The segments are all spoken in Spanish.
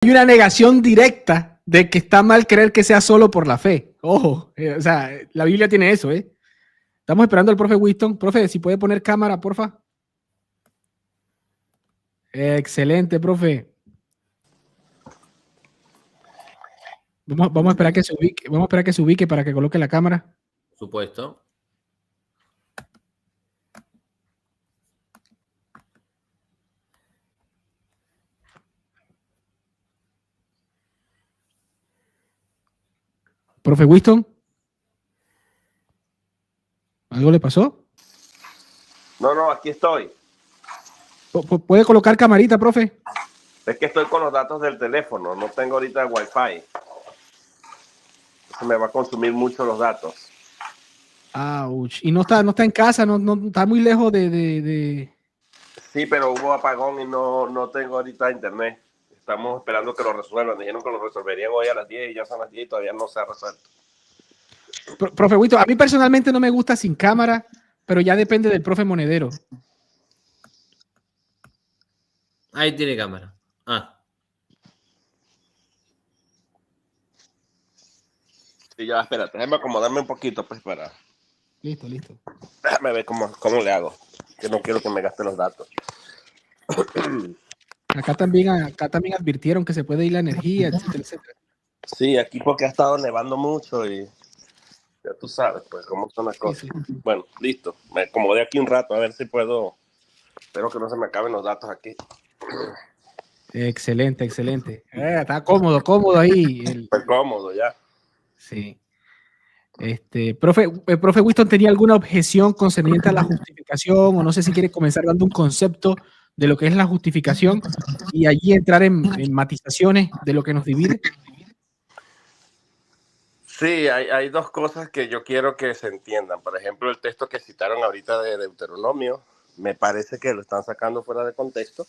hay una negación directa de que está mal creer que sea solo por la fe. Ojo, o sea, la Biblia tiene eso, ¿eh? Estamos esperando al profe Winston. Profe, si puede poner cámara, porfa. Excelente, profe. Vamos a esperar que se ubique. Vamos a esperar que se ubique para que coloque la cámara. Supuesto. Profe Winston. ¿Algo le pasó? No, aquí estoy. ¿Puede colocar camarita, profe? Es que estoy con los datos del teléfono, no tengo ahorita Wi-Fi. Eso me va a consumir mucho los datos. Ouch. Y no está en casa, no está muy lejos de... Sí, pero hubo apagón y no tengo ahorita internet. Estamos esperando que lo resuelvan. Dijeron que lo resolverían hoy a las 10 y ya son las 10 y todavía no se ha resuelto. Profe Winston, a mí personalmente no me gusta sin cámara, pero ya depende del profe Monedero. Ahí tiene cámara. Sí, ya, espérate, déjame acomodarme un poquito, pues, para... Listo. Déjame ver cómo le hago. Que no quiero que me gaste los datos. Acá también advirtieron que se puede ir la energía, etcétera. Sí, aquí porque ha estado nevando mucho y ya tú sabes, pues, cómo son las cosas. Sí. Bueno, listo. Me acomodé aquí un rato, a ver si puedo... Espero que no se me acaben los datos aquí. Excelente. Está cómodo ahí. Pues cómodo, ya. Sí. Profe Winston, ¿tenía alguna objeción concerniente a la justificación? O no sé si quiere comenzar dando un concepto de lo que es la justificación y allí entrar en matizaciones de lo que nos divide. Sí, hay dos cosas que yo quiero que se entiendan. Por ejemplo, el texto que citaron ahorita de Deuteronomio, me parece que lo están sacando fuera de contexto,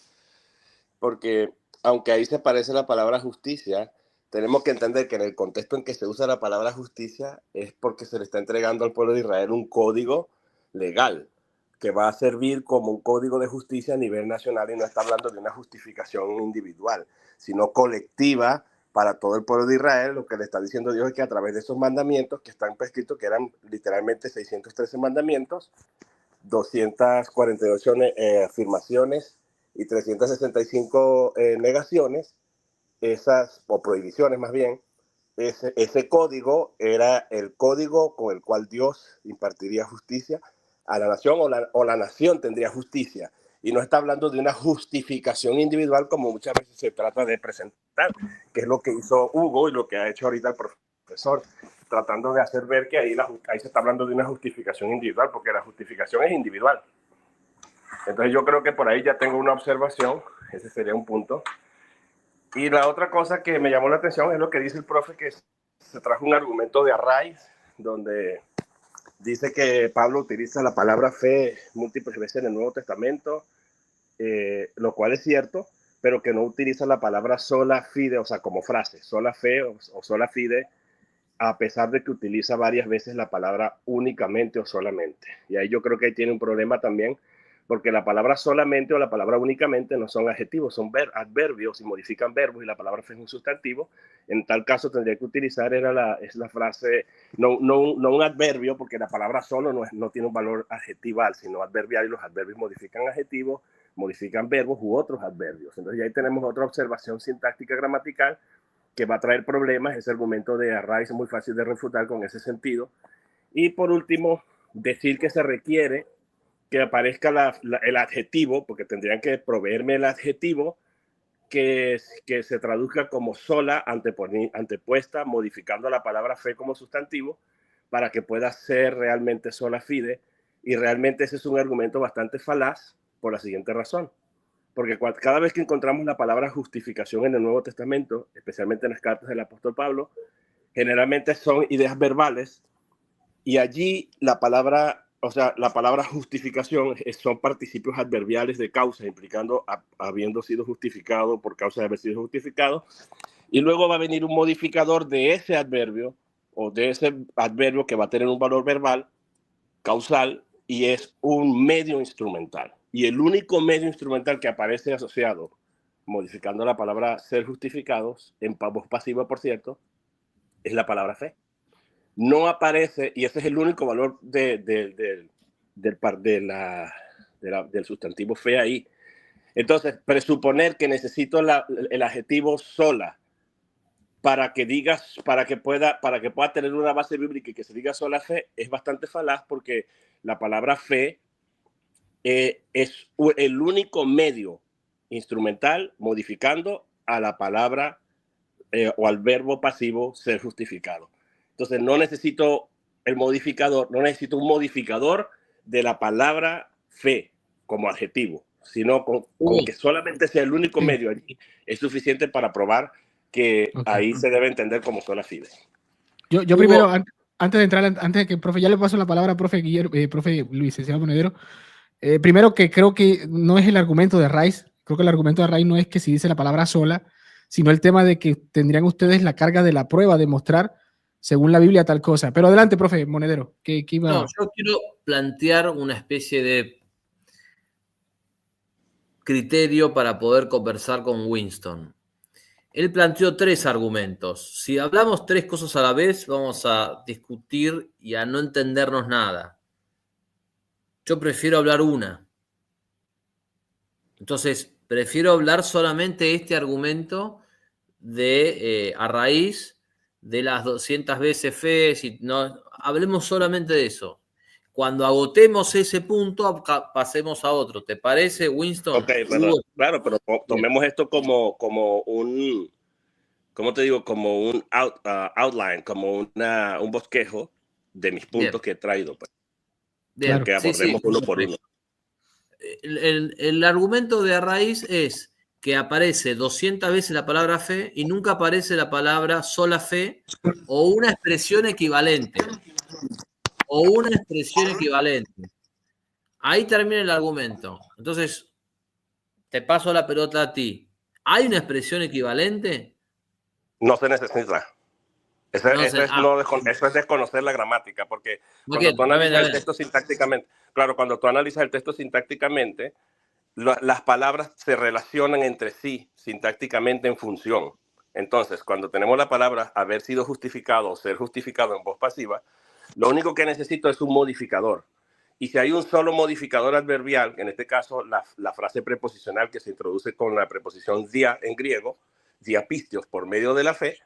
porque aunque ahí se aparece la palabra justicia, tenemos que entender que en el contexto en que se usa la palabra justicia es porque se le está entregando al pueblo de Israel un código legal que va a servir como un código de justicia a nivel nacional, y no está hablando de una justificación individual, sino colectiva para todo el pueblo de Israel. Lo que le está diciendo Dios es que a través de esos mandamientos que están prescritos, que eran literalmente 613 mandamientos, 248 afirmaciones y 365 negaciones, o prohibiciones más bien, ese código era el código con el cual Dios impartiría justicia a la nación, o la nación tendría justicia. Y no está hablando de una justificación individual como muchas veces se trata de presentar, que es lo que hizo Hugo y lo que ha hecho ahorita el profesor, tratando de hacer ver que ahí se está hablando de una justificación individual, porque la justificación es individual. Entonces yo creo que por ahí ya tengo una observación, ese sería un punto. Y la otra cosa que me llamó la atención es lo que dice el profe, que se trajo un argumento de Arraiz, donde dice que Pablo utiliza la palabra fe múltiples veces en el Nuevo Testamento, lo cual es cierto, pero que no utiliza la palabra sola fide, o sea, como frase, sola fe o sola fide, a pesar de que utiliza varias veces la palabra únicamente o solamente. Y ahí yo creo que ahí tiene un problema también, porque la palabra solamente o la palabra únicamente no son adjetivos, son adverbios y modifican verbos, y la palabra fe es un sustantivo. En tal caso tendría que utilizar es la frase, no un adverbio, porque la palabra solo no tiene un valor adjetival, sino adverbial, y los adverbios modifican adjetivos, modifican verbos u otros adverbios. Entonces ya ahí tenemos otra observación sintáctica gramatical que va a traer problemas. Ese argumento de Arraiz es muy fácil de refutar con ese sentido. Y por último, decir que se requiere que aparezca el adjetivo, porque tendrían que proveerme el adjetivo que se traduzca como sola antepuesta, modificando la palabra fe como sustantivo, para que pueda ser realmente sola fide. Y realmente ese es un argumento bastante falaz por la siguiente razón. Porque cada vez que encontramos la palabra justificación en el Nuevo Testamento, especialmente en las cartas del apóstol Pablo, generalmente son ideas verbales, y allí la palabra justificación son participios adverbiales de causa, implicando habiendo sido justificado por causa de haber sido justificado, y luego va a venir un modificador de ese adverbio, o de ese adverbio que va a tener un valor verbal, causal, y es un medio instrumental. Y el único medio instrumental que aparece asociado modificando la palabra ser justificados, en voz pasiva, por cierto, es la palabra fe. No aparece, y ese es el único valor del sustantivo fe ahí. Entonces, presuponer que necesito el adjetivo sola para que pueda tener una base bíblica y que se diga sola fe es bastante falaz, porque la palabra fe es el único medio instrumental modificando a la palabra o al verbo pasivo ser justificado. Entonces no necesito un modificador de la palabra fe como adjetivo, sino con que solamente sea el único medio allí es suficiente para probar que ahí se debe entender como sola fide. Yo primero, antes de entrar, antes de que, profe, ya le paso la palabra a profe Guillermo, profe Luis, licenciado Monedero. Primero, que creo que no es el argumento de Rice. Creo que el argumento de Rice no es que si dice la palabra sola, sino el tema de que tendrían ustedes la carga de la prueba de mostrar, según la Biblia, tal cosa. Pero adelante, profe Monedero. ¿Qué iba? No, yo quiero plantear una especie de criterio para poder conversar con Winston. Él planteó 3 argumentos. Si hablamos 3 cosas a la vez, vamos a discutir y a no entendernos nada. Yo prefiero hablar una. Entonces, prefiero hablar solamente este argumento a raíz de las 200 veces fe. Hablemos solamente de eso. Cuando agotemos ese punto, pasemos a otro. ¿Te parece, Winston? Ok, claro, pero tomemos esto como un, ¿cómo te digo? Como un outline, como un bosquejo de mis puntos que he traído. Pues. Bien, que abordemos uno por uno. El argumento de a raíz es que aparece 200 veces la palabra fe y nunca aparece la palabra sola fe o una expresión equivalente. Ahí termina el argumento. Entonces, te paso la pelota a ti. ¿Hay una expresión equivalente? No se necesita. Eso es desconocer la gramática, porque cuando tú analizas el texto sintácticamente, cuando tú analizas el texto sintácticamente, las palabras se relacionan entre sí sintácticamente en función. Entonces, cuando tenemos la palabra haber sido justificado o ser justificado en voz pasiva, lo único que necesito es un modificador. Y si hay un solo modificador adverbial, en este caso la frase preposicional que se introduce con la preposición dia en griego, diapistios, por medio de la fe,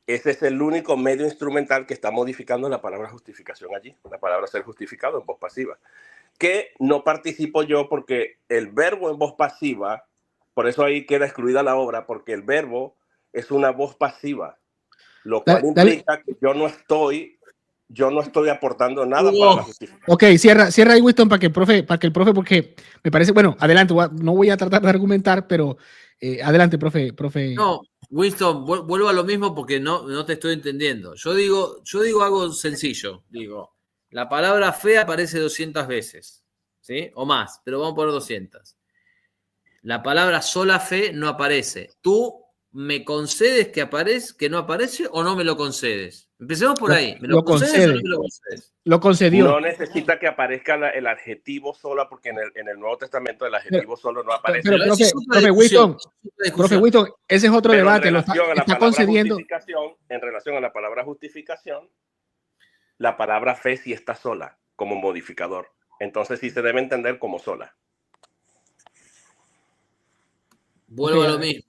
ese es el único medio instrumental que está modificando la palabra justificación allí, la palabra ser justificado en voz pasiva. Que no participo yo porque el verbo en voz pasiva, por eso ahí queda excluida la obra, porque el verbo es una voz pasiva, lo cual implica que yo no estoy aportando nada para la justificación. Ok, cierra ahí, Winston, para que el profe, porque me parece, bueno, adelante, no voy a tratar de argumentar, pero adelante, profe. No, Winston, vuelvo a lo mismo porque no te estoy entendiendo. Yo digo algo sencillo. Digo, la palabra fe aparece 200 veces, ¿sí? O más, pero vamos a poner 200. La palabra sola fe no aparece. ¿Tú me concedes que no aparece o no me lo concedes? Empecemos por ahí. ¿Me lo concedes o no me lo concedes? Lo concedió. No necesita que aparezca el adjetivo sola, porque en el Nuevo Testamento el adjetivo solo no aparece. Pero profe Winston, ese es otro debate. Está concediendo. En relación a la palabra justificación, la palabra fe sí está sola como modificador. Entonces sí se debe entender como sola. Vuelvo a lo mismo.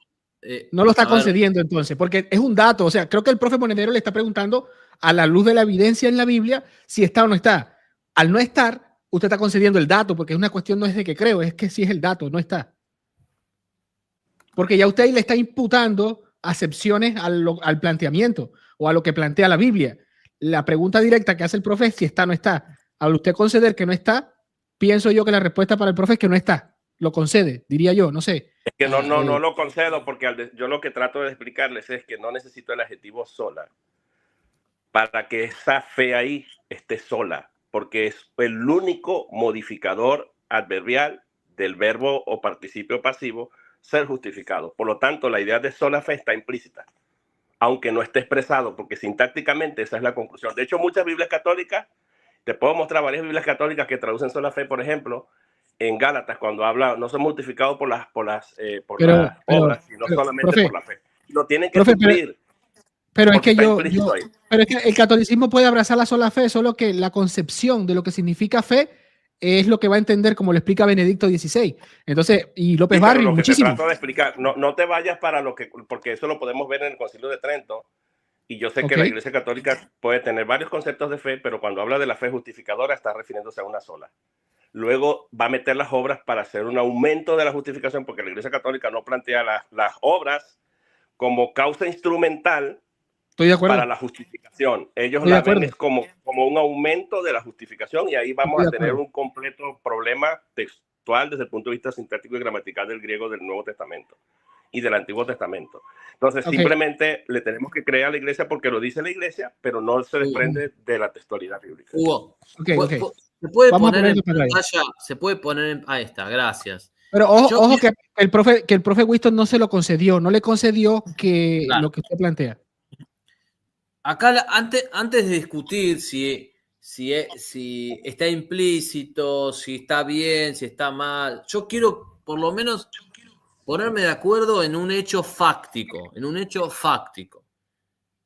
No lo está concediendo entonces, porque es un dato. O sea, creo que el profe Monedero le está preguntando a la luz de la evidencia en la Biblia si está o no está. Al no estar, usted está concediendo el dato, porque es una cuestión, no es de que creo, es que sí es el dato, no está. Porque ya usted le está imputando acepciones al planteamiento o a lo que plantea la Biblia. La pregunta directa que hace el profe es si está o no está. Al usted conceder que no está, pienso yo que la respuesta para el profe es que no está. Lo concede, diría yo, no sé. Es que no lo concedo, porque yo lo que trato de explicarles es que no necesito el adjetivo sola para que esa fe ahí esté sola, porque es el único modificador adverbial del verbo o participio pasivo ser justificado. Por lo tanto, la idea de sola fe está implícita, aunque no esté expresado, porque sintácticamente esa es la conclusión. De hecho, muchas Biblias católicas, te puedo mostrar varias Biblias católicas que traducen sola fe, por ejemplo, en Gálatas cuando habla, no son mortificados por las obras, sino solamente profe, por la fe. Lo tienen que profe, cumplir. Pero es que Pero es que el catolicismo puede abrazar la sola fe, solo que la concepción de lo que significa fe es lo que va a entender, como lo explica Benedicto XVI. Entonces, y López Barrio, muchísimo. Te trato de explicar, no te vayas para lo que, porque eso lo podemos ver en el Concilio de Trento. Y yo sé que la Iglesia Católica puede tener varios conceptos de fe, pero cuando habla de la fe justificadora está refiriéndose a una sola. Luego va a meter las obras para hacer un aumento de la justificación, porque la Iglesia Católica no plantea las obras como causa instrumental. Estoy de acuerdo. Para la justificación. Ellos la ven es como un aumento de la justificación, y ahí vamos a tener un completo problema textual desde el punto de vista sintáctico y gramatical del griego del Nuevo Testamento y del Antiguo Testamento. Entonces, simplemente le tenemos que creer a la Iglesia porque lo dice la Iglesia, pero no se desprende de la textualidad bíblica. Se puede poner en pantalla, se puede poner en... Ahí está, gracias. Pero ojo que el profe Winston no se lo concedió, no le concedió que lo que usted plantea. Acá, antes de discutir si está implícito, si está bien, si está mal, yo quiero por lo menos ponerme de acuerdo en un hecho fáctico,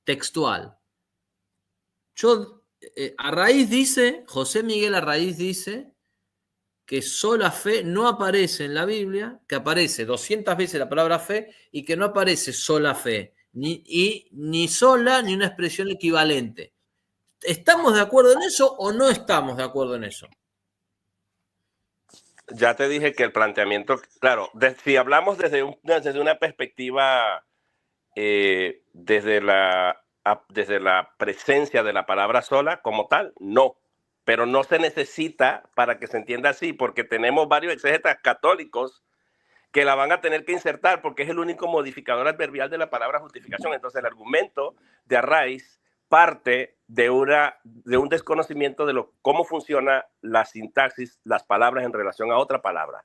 textual. José Miguel Arraiz dice que sola fe no aparece en la Biblia, que aparece 200 veces la palabra fe y que no aparece sola fe. Ni sola ni una expresión equivalente. ¿Estamos de acuerdo en eso o no estamos de acuerdo en eso? Ya te dije que el planteamiento, claro, si hablamos desde una perspectiva, desde la presencia de la palabra sola como tal, no. Pero no se necesita para que se entienda así, porque tenemos varios exégetas católicos que la van a tener que insertar porque es el único modificador adverbial de la palabra justificación. Entonces el argumento de Arraiz parte de un desconocimiento de cómo funciona la sintaxis, las palabras en relación a otra palabra.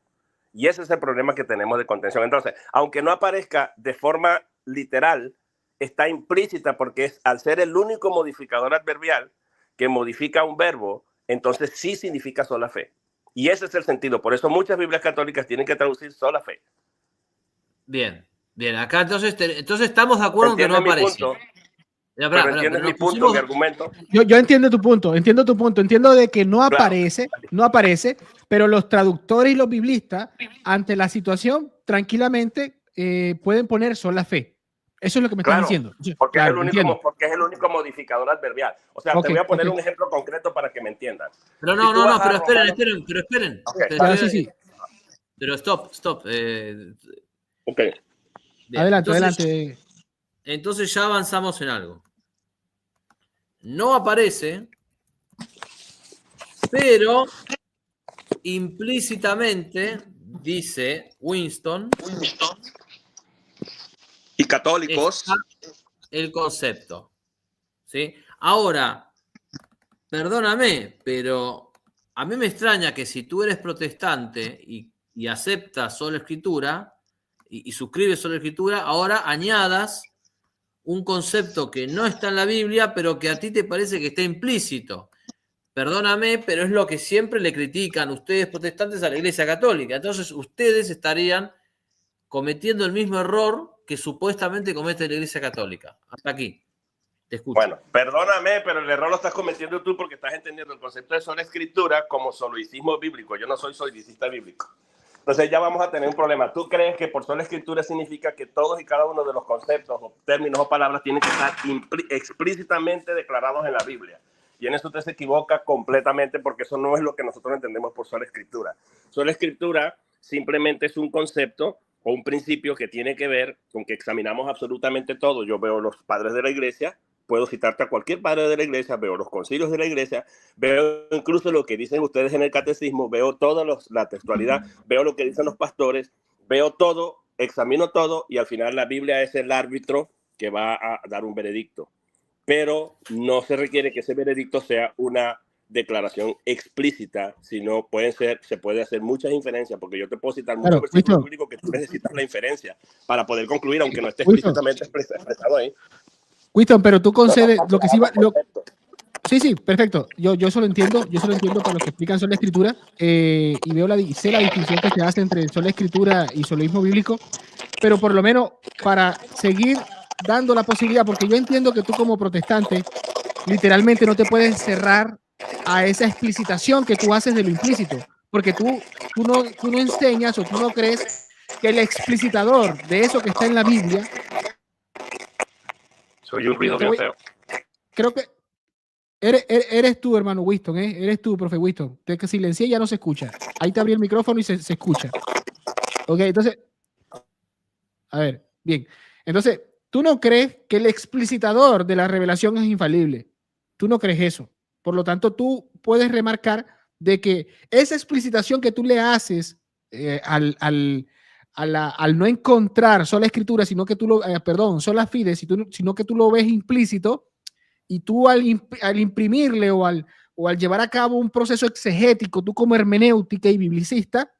Y ese es el problema que tenemos de contención. Entonces, aunque no aparezca de forma literal, está implícita porque al ser el único modificador adverbial que modifica un verbo, entonces sí significa sola fe. Y ese es el sentido. Por eso muchas Biblias católicas tienen que traducir sola fe. Bien. Acá entonces estamos de acuerdo en que no aparece. ¿Entiendes mi punto, mi argumento? Yo entiendo tu punto. Entiendo de que no aparece, pero los traductores y los biblistas, ante la situación, tranquilamente pueden poner sola fe. Eso es lo que me están diciendo. Porque es el único modificador adverbial. O sea, te voy a poner un ejemplo concreto para que me entiendan. Pero esperen. Sí. Pero stop. Ok. Bien. Adelante. Entonces ya avanzamos en algo. No aparece, pero implícitamente dice Winston y católicos el concepto, ¿sí? Ahora, perdóname, pero a mí me extraña que si tú eres protestante y aceptas sola escritura y suscribes sola escritura, ahora añadas un concepto que no está en la Biblia, pero que a ti te parece que está implícito. Perdóname, pero es lo que siempre le critican ustedes protestantes a la Iglesia Católica. Entonces, ustedes estarían cometiendo el mismo error que supuestamente comete la Iglesia Católica. Hasta aquí. Te escucho. Bueno, perdóname, pero el error lo estás cometiendo tú porque estás entendiendo el concepto de sola escritura como soloicismo bíblico. Yo no soy solicista bíblico. Entonces ya vamos a tener un problema. ¿Tú crees que por sola escritura significa que todos y cada uno de los conceptos o términos o palabras tienen que estar explícitamente declarados en la Biblia? Y en eso usted se equivoca completamente porque eso no es lo que nosotros entendemos por sola escritura. Sola escritura simplemente es un concepto o un principio que tiene que ver con que examinamos absolutamente todo. Yo veo los padres de la iglesia, puedo citarte a cualquier padre de la iglesia, veo los concilios de la iglesia, veo incluso lo que dicen ustedes en el catecismo, veo toda la textualidad, veo lo que dicen los pastores, veo todo, examino todo y al final la Biblia es el árbitro que va a dar un veredicto. Pero no se requiere que ese veredicto sea una declaración explícita, sino se puede hacer muchas inferencias, porque yo te puedo citar muchos versículos bíblicos que tú necesitas la inferencia para poder concluir, aunque no esté explícitamente expresado ahí. Winston, pero tú concedes lo que sí va... Sí, perfecto. Yo eso lo entiendo. Yo eso lo entiendo para los que explican sola escritura y veo sé la distinción que se hace entre sola escritura y soloísmo bíblico, pero por lo menos para seguir dando la posibilidad, porque yo entiendo que tú como protestante literalmente no te puedes cerrar a esa explicitación que tú haces de lo implícito, porque tú no enseñas o tú no crees que el explicitador de eso que está en la Biblia. Soy un ruido bien feo. Creo que eres tú, hermano Winston, ¿eh? Eres tú, profe Winston. Te que silencié y ya no se escucha. Ahí te abrí el micrófono y se escucha. Ok, entonces, a ver, bien. Entonces, tú no crees que el explicitador de la revelación es infalible. Tú no crees eso. Por lo tanto, tú puedes remarcar de que esa explicitación que tú le haces al no encontrar sola escritura, sino que tú lo, perdón, sola fide, sino que tú lo ves implícito, y tú al imprimirle o al llevar a cabo un proceso exegético, tú como hermenéutica y biblicista,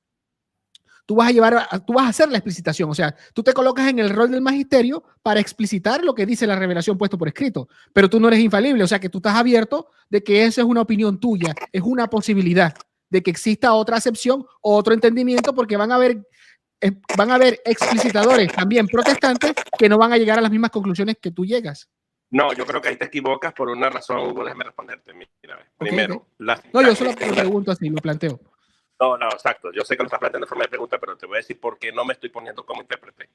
tú vas a hacer la explicitación. O sea, tú te colocas en el rol del magisterio para explicitar lo que dice la revelación puesto por escrito, pero tú no eres infalible. O sea, que tú estás abierto de que esa es una opinión tuya, es una posibilidad de que exista otra acepción o otro entendimiento, porque van a haber explicitadores también protestantes que no van a llegar a las mismas conclusiones que tú llegas. No, yo creo que ahí te equivocas por una razón, Hugo, déjame responderte. Mira, primero, no, yo solo pregunto así, lo planteo. No, exacto. Yo sé que lo estás planteando de forma de pregunta, pero te voy a decir por qué no me estoy poniendo como intérprete.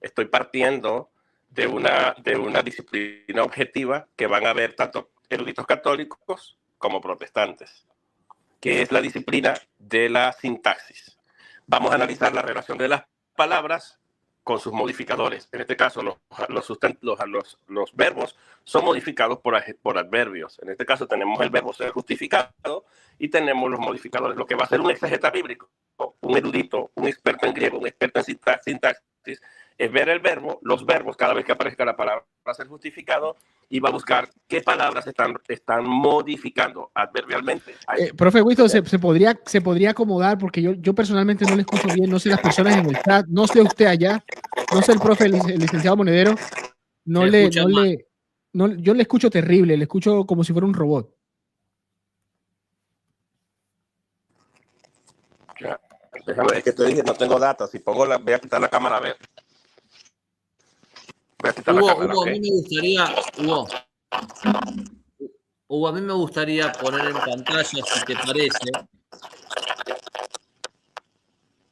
Estoy partiendo de una disciplina objetiva que van a ver tanto eruditos católicos como protestantes, que es la disciplina de la sintaxis. Vamos a analizar la relación de las palabras con sus modificadores. En este caso, los verbos son modificados por adverbios. En este caso, tenemos el verbo ser justificado y tenemos los modificadores. Lo que va a ser un exegeta bíblico, un erudito, un experto en griego, un experto en sintaxis, es ver el verbo, los verbos, cada vez que aparezca la palabra va a ser justificado y va a buscar qué palabras están modificando adverbialmente. Profe Winston, se podría acomodar, porque yo personalmente no le escucho bien, no sé las personas en el chat, no sé usted allá, no sé el profe, el licenciado Monedero, yo le escucho terrible, le escucho como si fuera un robot. Ya, déjame ver que te dije, no tengo datos, si pongo voy a quitar la cámara a ver. Hugo, a mí me gustaría, Hugo, a mí me gustaría poner en pantalla, si te parece,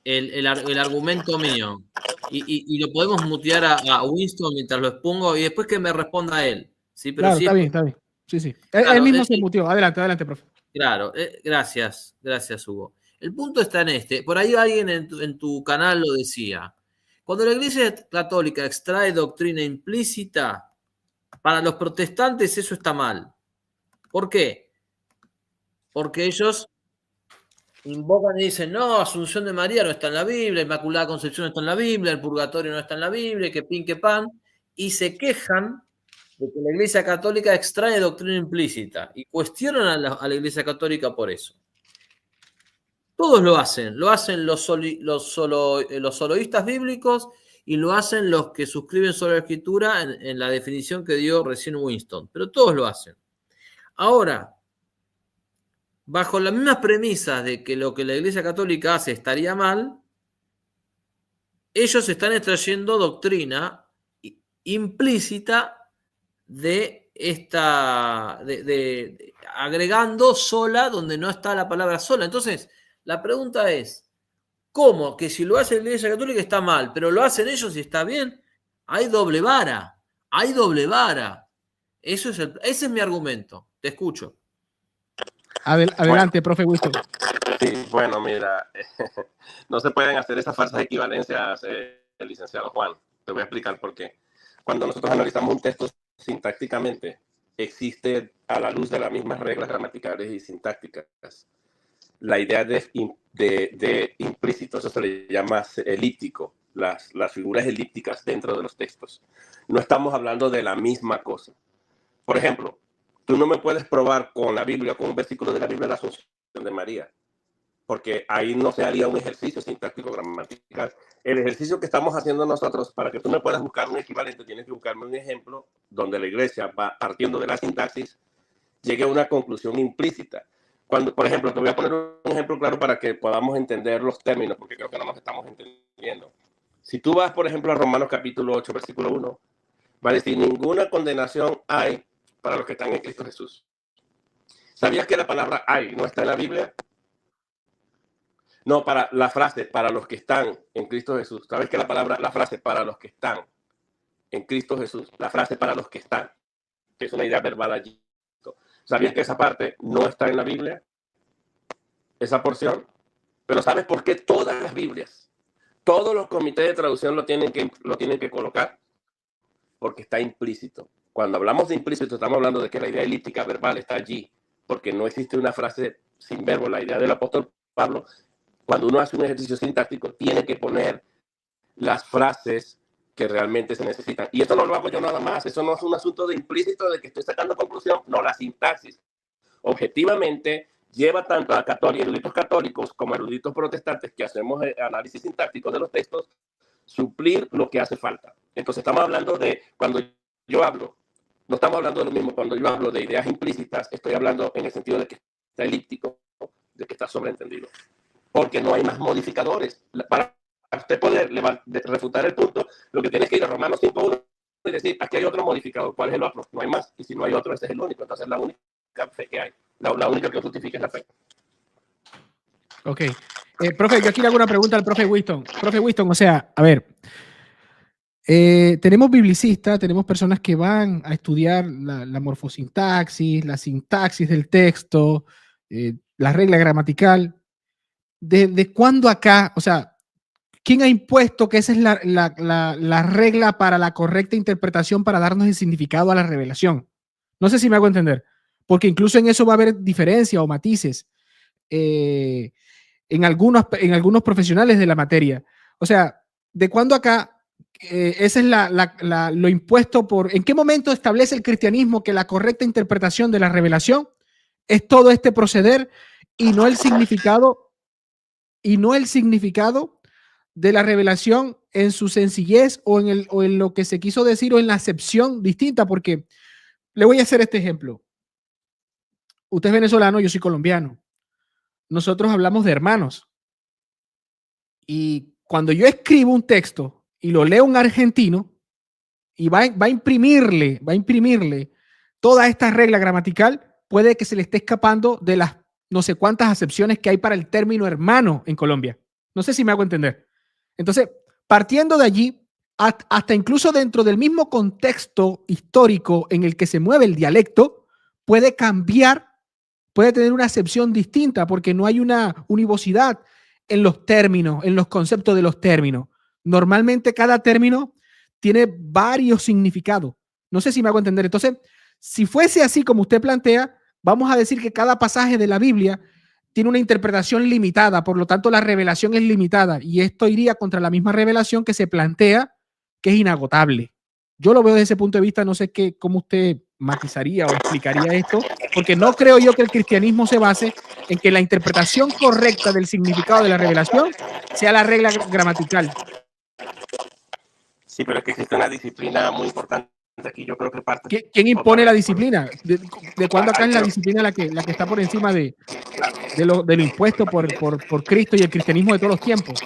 el argumento mío. Y lo podemos mutear a Winston mientras lo expongo y después que me responda él. ¿Sí? Pero claro, sí, está bien. Sí. Claro, él mismo se muteó. Adelante, profe. Claro, gracias, Hugo. El punto está en este. Por ahí alguien en tu canal lo decía. Cuando la Iglesia Católica extrae doctrina implícita, para los protestantes eso está mal. ¿Por qué? Porque ellos invocan y dicen, no, Asunción de María no está en la Biblia, Inmaculada Concepción no está en la Biblia, el Purgatorio no está en la Biblia, que pin, que pan, y se quejan de que la Iglesia Católica extrae doctrina implícita y cuestionan a la Iglesia Católica por eso. Todos lo hacen los soloístas bíblicos y lo hacen los que suscriben sobre la Escritura en la definición que dio recién Winston, pero todos lo hacen. Ahora, bajo las mismas premisas de que lo que la Iglesia Católica hace estaría mal, ellos están extrayendo doctrina implícita de agregando sola donde no está la palabra sola. Entonces, la pregunta es, ¿cómo? Que si lo hace la Iglesia Católica está mal, pero lo hacen ellos y está bien. Hay doble vara. Ese es mi argumento. Te escucho. Adelante, profe Winston. Sí, bueno, mira, no se pueden hacer esas falsas equivalencias, el licenciado Juan. Te voy a explicar por qué. Cuando nosotros analizamos un texto sintácticamente, existe a la luz de las mismas reglas gramaticales y sintácticas la idea de implícito, eso se le llama elíptico, las figuras elípticas dentro de los textos. No estamos hablando de la misma cosa. Por ejemplo, tú no me puedes probar con la Biblia, con un versículo de la Biblia, la Asunción de María, porque ahí no se haría un ejercicio sintáctico gramatical. El ejercicio que estamos haciendo nosotros, para que tú me puedas buscar un equivalente, tienes que buscarme un ejemplo donde la iglesia va partiendo de la sintaxis llegue a una conclusión implícita. Cuando, por ejemplo, te voy a poner un ejemplo claro para que podamos entender los términos, porque creo que no nos estamos entendiendo. Si tú vas, por ejemplo, a Romanos capítulo 8, versículo 1, va a decir, ninguna condenación hay para los que están en Cristo Jesús. ¿Sabías que la palabra hay no está en la Biblia? No, para la frase, para los que están en Cristo Jesús. ¿Sabes que la frase para los que están en Cristo Jesús, la frase para los que están, que es una idea verbal allí? ¿Sabías que esa parte no está en la Biblia? Esa porción. Pero ¿sabes por qué todas las Biblias, todos los comités de traducción lo tienen que colocar? Porque está implícito. Cuando hablamos de implícito, estamos hablando de que la idea elíptica verbal está allí, porque no existe una frase sin verbo. La idea del apóstol Pablo, cuando uno hace un ejercicio sintáctico, tiene que poner las frases que realmente se necesitan. Y esto no lo hago yo nada más. Eso no es un asunto de implícito de que estoy sacando conclusión. No, la sintaxis objetivamente lleva tanto a eruditos católicos como a eruditos protestantes que hacemos análisis sintáctico de los textos, suplir lo que hace falta. Entonces estamos hablando de, cuando yo hablo, no estamos hablando de lo mismo. Cuando yo hablo de ideas implícitas, estoy hablando en el sentido de que está elíptico, de que está sobreentendido. Porque no hay más modificadores. Para usted poder refutar el punto, lo que tiene es que ir a Romanos 5.1 y decir, aquí hay otro modificador. ¿Cuál es el otro? No hay más. Y si no hay otro, ese es el único. Entonces la única fe que hay. La única que justifica es la fe. Ok. Profe, yo aquí le hago una pregunta al profe Winston. Profe Winston, o sea, a ver, tenemos biblicistas, tenemos personas que van a estudiar la morfosintaxis, la sintaxis del texto, la regla gramatical. ¿De cuándo acá, o sea, quién ha impuesto que esa es la regla para la correcta interpretación para darnos el significado a la revelación? No sé si me hago entender, porque incluso en eso va a haber diferencia o matices en algunos profesionales de la materia. O sea, ¿de cuándo acá esa es lo impuesto por... ¿En qué momento establece el cristianismo que la correcta interpretación de la revelación es todo este proceder y no el significado de la revelación en su sencillez o en lo que se quiso decir o en la acepción distinta? Porque le voy a hacer este ejemplo. Usted es venezolano, yo soy colombiano. Nosotros hablamos de hermanos. Y cuando yo escribo un texto y lo leo un argentino y va a imprimirle toda esta regla gramatical, puede que se le esté escapando de las no sé cuántas acepciones que hay para el término hermano en Colombia. No sé si me hago entender. Entonces, partiendo de allí, hasta incluso dentro del mismo contexto histórico en el que se mueve el dialecto, puede cambiar, puede tener una acepción distinta porque no hay una univocidad en los términos, en los conceptos de los términos. Normalmente cada término tiene varios significados. No sé si me hago entender. Entonces, si fuese así como usted plantea, vamos a decir que cada pasaje de la Biblia tiene una interpretación limitada, por lo tanto la revelación es limitada y esto iría contra la misma revelación que se plantea que es inagotable. Yo lo veo desde ese punto de vista, no sé cómo usted matizaría o explicaría esto, porque no creo yo que el cristianismo se base en que la interpretación correcta del significado de la revelación sea la regla gramatical. Sí, pero es que existe una disciplina muy importante aquí. Yo creo que parte... ¿Quién impone la disciplina? ¿De cuándo acá es la disciplina la que está por encima de lo impuesto por Cristo y el cristianismo de todos los tiempos?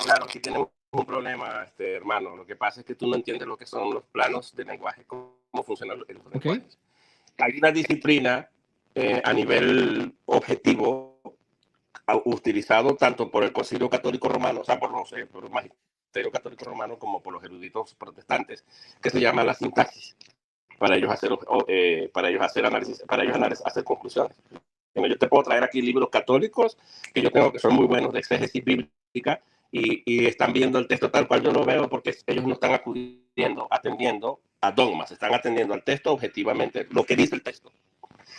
Claro, aquí tenemos un problema, hermano. Lo que pasa es que tú no entiendes lo que son los planos de lenguaje, cómo funcionan los lenguajes. Hay una disciplina a nivel objetivo utilizado tanto por el Concilio Católico Romano, o sea, por el Magisterio Católico Romano, como por los eruditos protestantes, que se llama la sintaxis, para ellos hacer análisis, hacer conclusiones. Yo te puedo traer aquí libros católicos que yo tengo que son muy buenos de exégesis bíblica y están viendo el texto tal cual yo lo veo, porque ellos no están atendiendo a dogmas, están atendiendo al texto objetivamente, lo que dice el texto.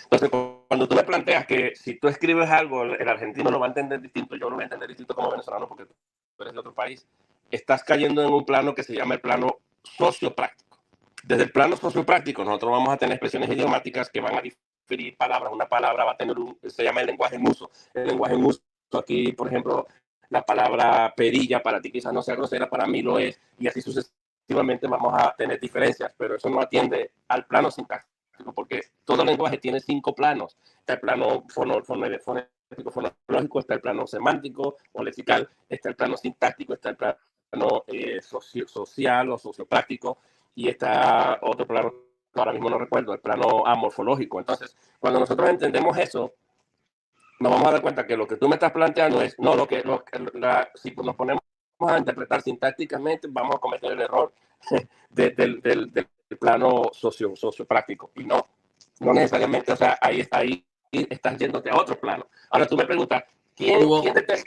Entonces, cuando tú me planteas que si tú escribes algo, el argentino lo va a entender distinto, yo lo voy a entender distinto como venezolano porque tú eres de otro país, estás cayendo en un plano que se llama el plano sociopráctico. Desde el plano sociopráctico, nosotros vamos a tener expresiones idiomáticas que van a diferir palabras. Una palabra va a tener se llama el lenguaje muso. El lenguaje muso, aquí, por ejemplo, la palabra perilla para ti quizás no sea grosera, para mí lo es, y así sucesivamente vamos a tener diferencias, pero eso no atiende al plano sintáctico. sintáctico, porque todo lenguaje tiene 5 planos. Está el plano fonético, fonológico, está el plano semántico o lexical, está el plano sintáctico, está el plano social o sociopráctico, y está otro plano, ahora mismo no recuerdo, el plano amorfológico. Entonces, cuando nosotros entendemos eso, nos vamos a dar cuenta que lo que tú me estás planteando es, no, si nos ponemos a interpretar sintácticamente, vamos a cometer el error del plano sociopráctico. Y no necesariamente, o sea, ahí estás yéndote a otro plano. Ahora tú me preguntas, ¿quién determina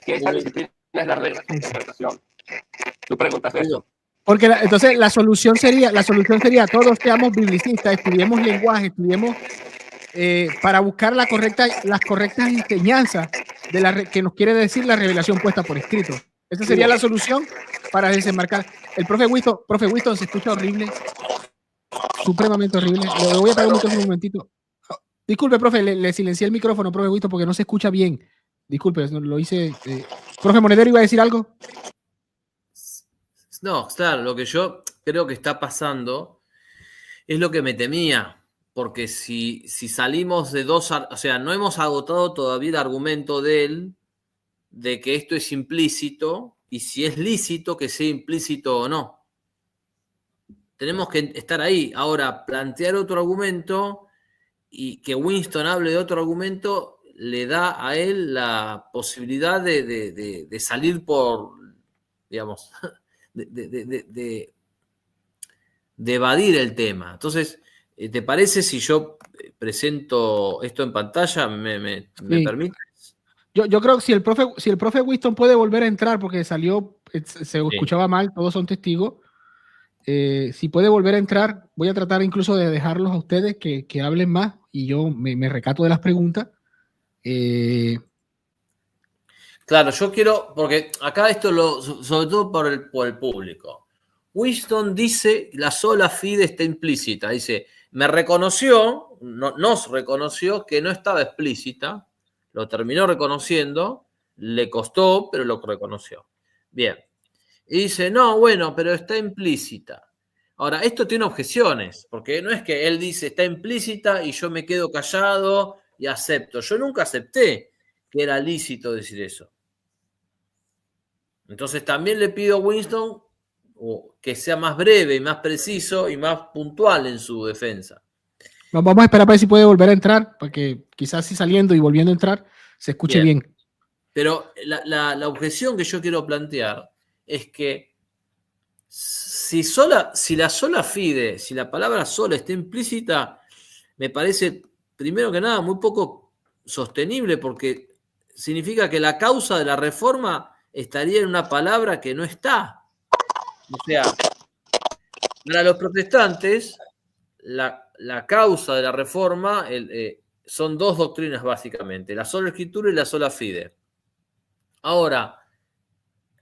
que esa disciplina es la regla de interpretación? Tú preguntas eso. Porque entonces la solución sería todos seamos biblicistas, estudiemos lenguaje, estudiemos para buscar las correctas enseñanzas que nos quiere decir la revelación puesta por escrito. Esa sería la solución para desenmarcar. El profe Winston se escucha horrible, supremamente horrible. Le voy a apagar un momentito. Disculpe, profe, le silencié el micrófono, profe Winston, porque no se escucha bien. Disculpe, lo hice. Profe Monedero, ¿iba a decir algo? No, claro, lo que yo creo que está pasando es lo que me temía, porque si salimos de dos, o sea, no hemos agotado todavía el argumento de él, de que esto es implícito, y si es lícito, que sea implícito o no. Tenemos que estar ahí. Ahora, plantear otro argumento y que Winston hable de otro argumento le da a él la posibilidad de salir por, digamos, de evadir el tema. Entonces, ¿te parece si yo presento esto en pantalla? ¿Me permite? Yo creo que si el profe Winston puede volver a entrar, porque salió, se escuchaba mal, todos son testigos. Si puede volver a entrar, voy a tratar incluso de dejarlos a ustedes que hablen más y yo me recato de las preguntas. Claro, yo quiero, porque acá esto sobre todo por el público. Winston dice la sola fide está implícita. Dice, nos reconoció que no estaba explícita, lo terminó reconociendo, le costó, pero lo reconoció. Bien. Y dice, no, bueno, pero está implícita. Ahora, esto tiene objeciones, porque no es que él dice está implícita y yo me quedo callado y acepto. Yo nunca acepté que era lícito decir eso. Entonces también le pido a Winston que sea más breve y más preciso y más puntual en su defensa. Vamos a esperar para ver si puede volver a entrar, porque quizás si saliendo y volviendo a entrar se escuche bien. Pero la objeción que yo quiero plantear es que si la sola fide, si la palabra sola está implícita, me parece, primero que nada, muy poco sostenible, porque significa que la causa de la reforma estaría en una palabra que no está. O sea, para los protestantes, la causa de la reforma son dos doctrinas básicamente, la sola escritura y la sola fide. Ahora,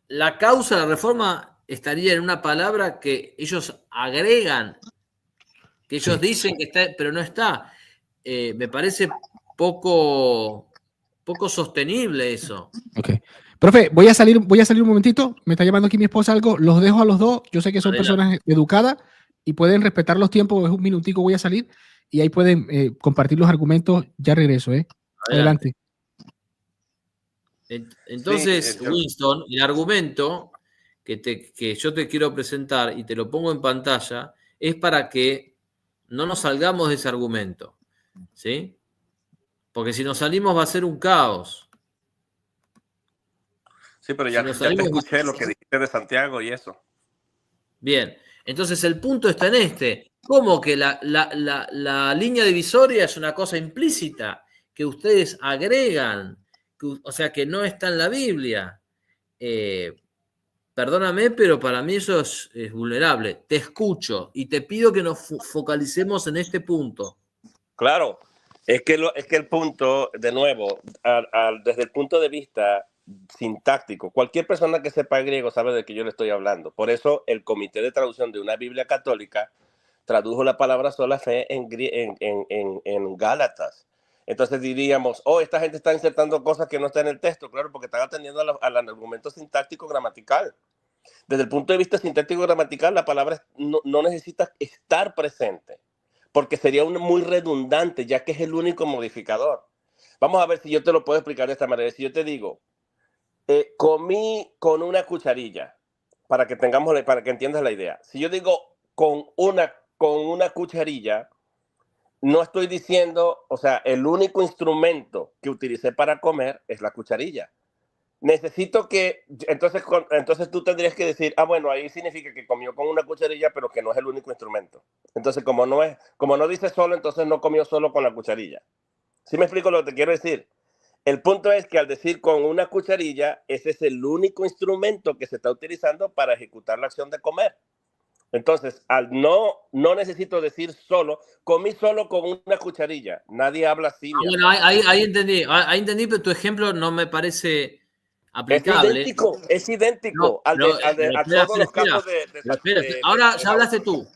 la causa de la reforma estaría en una palabra que ellos agregan, que ellos dicen que está, pero no está. Me parece poco sostenible eso. Ok. Profe, voy a salir un momentito. Me está llamando aquí mi esposa algo. Los dejo a los dos. Yo sé que son personas educadas y pueden respetar los tiempos. Es un minutico, voy a salir y ahí pueden compartir los argumentos. Ya regreso, Adelante. Entonces, Winston, el argumento que yo te quiero presentar y te lo pongo en pantalla es para que no nos salgamos de ese argumento, ¿sí? Porque si nos salimos va a ser un caos. Sí, pero ya te escuché lo que dijiste de Santiago y eso. Bien, entonces el punto está en este. ¿Cómo que la línea divisoria es una cosa implícita que ustedes agregan? O sea, que no está en la Biblia. Perdóname, pero para mí eso es vulnerable. Te escucho y te pido que nos focalicemos en este punto. Claro, es que el punto, de nuevo, desde el punto de vista sintáctico, cualquier persona que sepa griego sabe de qué yo le estoy hablando. Por eso el comité de traducción de una Biblia católica tradujo la palabra sola fe en Gálatas. Entonces diríamos, esta gente está insertando cosas que no están en el texto, claro, porque están atendiendo al argumento sintáctico gramatical. Desde el punto de vista sintáctico gramatical, la palabra no necesita estar presente porque sería muy redundante, ya que es el único modificador. Vamos a ver si yo te lo puedo explicar de esta manera. Si yo te digo, comí con una cucharilla, para que entiendas la idea. Si yo digo con una cucharilla, no estoy diciendo, o sea, el único instrumento que utilicé para comer es la cucharilla. Necesito que, entonces tú tendrías que decir, bueno, ahí significa que comió con una cucharilla, pero que no es el único instrumento. Entonces, como no dice solo, entonces no comió solo con la cucharilla. ¿Sí me explico lo que te quiero decir? El punto es que al decir con una cucharilla, ese es el único instrumento que se está utilizando para ejecutar la acción de comer. Entonces, no necesito decir solo, comí solo con una cucharilla. Nadie habla así. Bueno, ahí entendí, pero tu ejemplo no me parece aplicable. Es idéntico a todos los casos de ahora ya hablaste tú.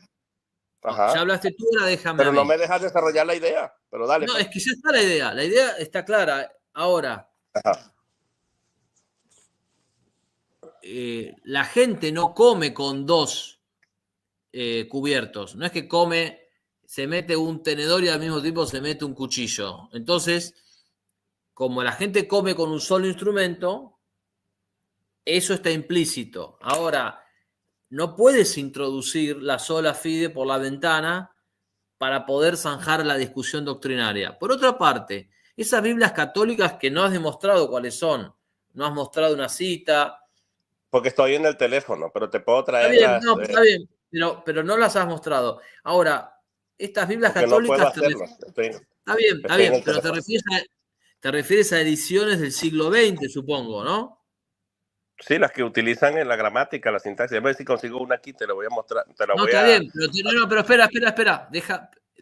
Ajá. Ya hablaste tú, ahora déjame. Pero no me dejas desarrollar la idea. Pero dale. No, pues. es que ya está la idea. La idea está clara. Ahora, la gente no come con dos cubiertos. No es que come, se mete un tenedor y al mismo tiempo se mete un cuchillo. Entonces, como la gente come con un solo instrumento, eso está implícito. Ahora, no puedes introducir la sola fide por la ventana para poder zanjar la discusión doctrinaria. Por otra parte, esas Biblias católicas que no has demostrado cuáles son, no has mostrado una cita. Porque estoy en el teléfono, pero te puedo traer está bien, pero no las has mostrado. Ahora, estas Biblias católicas... No puedo hacerlo. Está bien, pero te refieres a ediciones del siglo XX, supongo, ¿no? Sí, las que utilizan en la gramática, la sintaxis. A ver si consigo una aquí, te la voy a mostrar. Está bien, pero espera.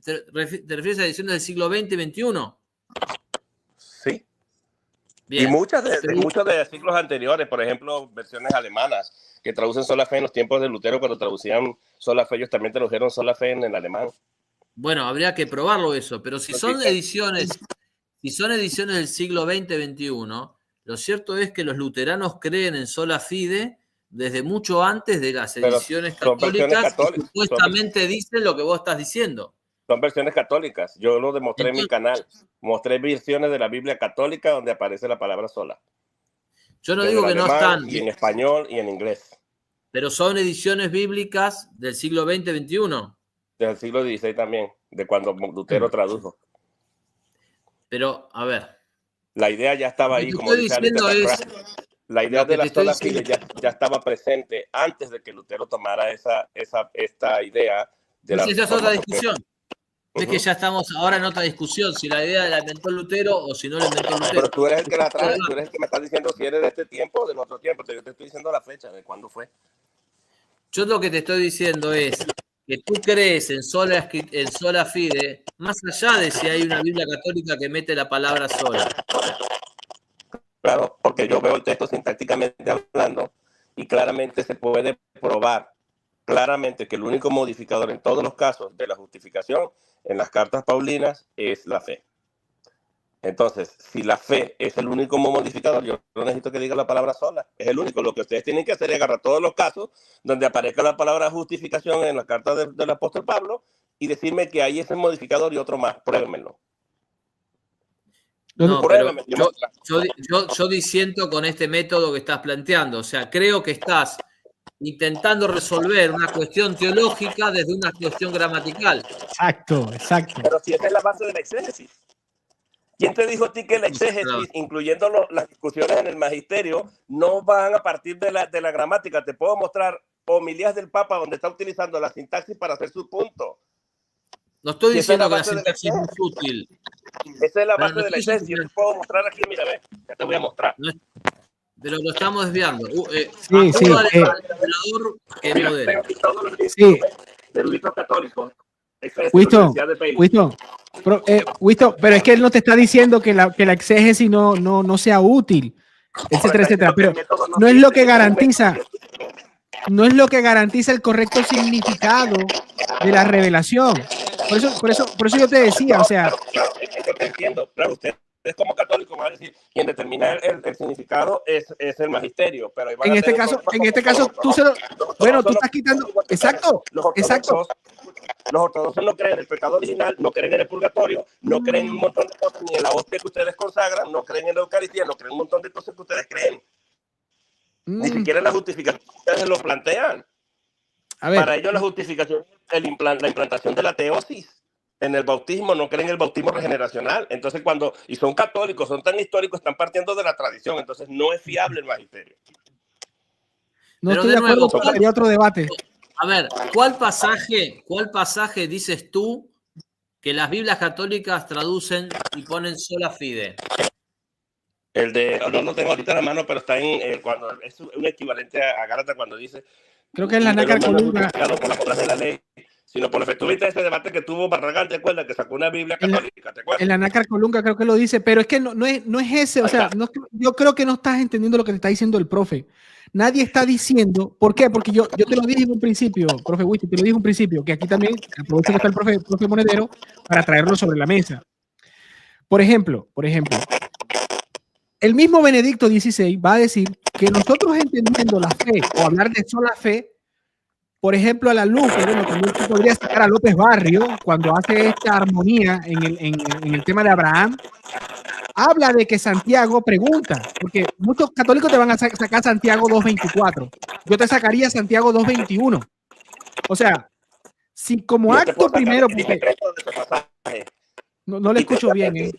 ¿Te refieres a ediciones del siglo XX, XXI? Sí. Bien. Y muchos de siglos anteriores, por ejemplo, versiones alemanas que traducen sola fe en los tiempos de Lutero, cuando traducían sola fe, ellos también tradujeron sola fe en el alemán. Bueno, habría que probarlo eso, pero si son ediciones del siglo XX, XXI, lo cierto es que los luteranos creen en sola fide desde mucho antes de las ediciones católicas que supuestamente dicen lo que vos estás diciendo. Son versiones católicas. Yo lo demostré en mi canal. Mostré versiones de la Biblia católica donde aparece la palabra sola. Yo no digo que no están. Y en español y en inglés. Pero son ediciones bíblicas del siglo XX, XXI. Del siglo XVI también, de cuando Lutero tradujo. Pero, a ver. La idea ya estaba ahí, como dice la idea de la sola fide ya estaba presente antes de que Lutero tomara esta idea. Esa es otra discusión. Es que ya estamos ahora en otra discusión, si la idea la inventó Lutero o si no la inventó Lutero. Pero tú eres el que la trae, tú eres el que me estás diciendo si eres de este tiempo o de otro tiempo. Yo te estoy diciendo la fecha de cuándo fue. Yo lo que te estoy diciendo es que tú crees en sola fide, más allá de si hay una Biblia católica que mete la palabra sola. Claro, porque yo veo el texto sintácticamente hablando y claramente se puede probar claramente que el único modificador en todos los casos de la justificación en las cartas paulinas es la fe. Entonces, si la fe es el único modificador, yo no necesito que diga la palabra sola. Es el único. Lo que ustedes tienen que hacer es agarrar todos los casos donde aparezca la palabra justificación en la carta del apóstol Pablo y decirme que hay ese modificador y otro más. Pruébenmelo. No, pero yo disiento con este método que estás planteando. O sea, creo que estás intentando resolver una cuestión teológica desde una cuestión gramatical. Exacto. Pero si esa es la base de la exégesis. ¿Quién te dijo a ti que la exégesis, incluyendo las discusiones en el magisterio, no van a partir de la gramática? Te puedo mostrar homilías del Papa donde está utilizando la sintaxis para hacer su punto. No estoy diciendo que la sintaxis es útil. Esa es la base de la exégesis. Yo te puedo mostrar aquí, mira, ve. Ya te voy a mostrar. Pero lo estamos desviando. Sí. Sí. Del libro católico. Wisto, pero es que él no te está diciendo que la exégesis no sea útil, etcétera. Pero no es lo que garantiza. No es lo que garantiza el correcto significado de la revelación. Por eso yo te decía, o sea. Yo te entiendo, claro, usted ustedes como católicos van a decir, quien determina el significado es el magisterio. Pero en este caso, tú se lo... Bueno, tú estás quitando... Exacto, exacto. Los ortodoxos no creen en el pecado original, no creen en el purgatorio, no creen en un montón de cosas, ni en la hostia que ustedes consagran, no creen en la Eucaristía, no creen en un montón de cosas que ustedes creen. Ni siquiera en la justificación ustedes lo plantean. A ver. Para ellos la justificación es la implantación de la teosis. En el bautismo no creen en el bautismo regeneracional. Entonces y son católicos, son tan históricos, están partiendo de la tradición. Entonces no es fiable el magisterio. No estoy de acuerdo, porque sería otro debate. A ver, ¿cuál pasaje dices tú que las Biblias católicas traducen y ponen sola fide? El de, no tengo ahorita en la mano, pero está cuando es un equivalente a Gálatas cuando dice... Creo que es la nácar colunga. Por las obras de la ley, sino por efecto. ¿Viste ese debate que tuvo Barragán? ¿Te acuerdas? Que sacó una Biblia católica, ¿te acuerdas? En la nácar colunga creo que lo dice, pero es que no es ese, o sea, yo creo que no estás entendiendo lo que te está diciendo el profe. Nadie está diciendo, ¿por qué? Porque yo te lo dije en un principio, profe Wisti, te lo dije en un principio, que aquí también aprovecho que está el profe Monedero para traerlo sobre la mesa. Por ejemplo, el mismo Benedicto XVI va a decir que nosotros entendiendo la fe o hablar de sola fe, por ejemplo, a la luz, bueno, también tú podrías sacar a López Barrio cuando hace esta armonía en el tema de Abraham, habla de que Santiago pregunta, porque muchos católicos te van a sacar Santiago 2.24, yo te sacaría Santiago 2.21. O sea, si como acto primero, porque no le escucho bien.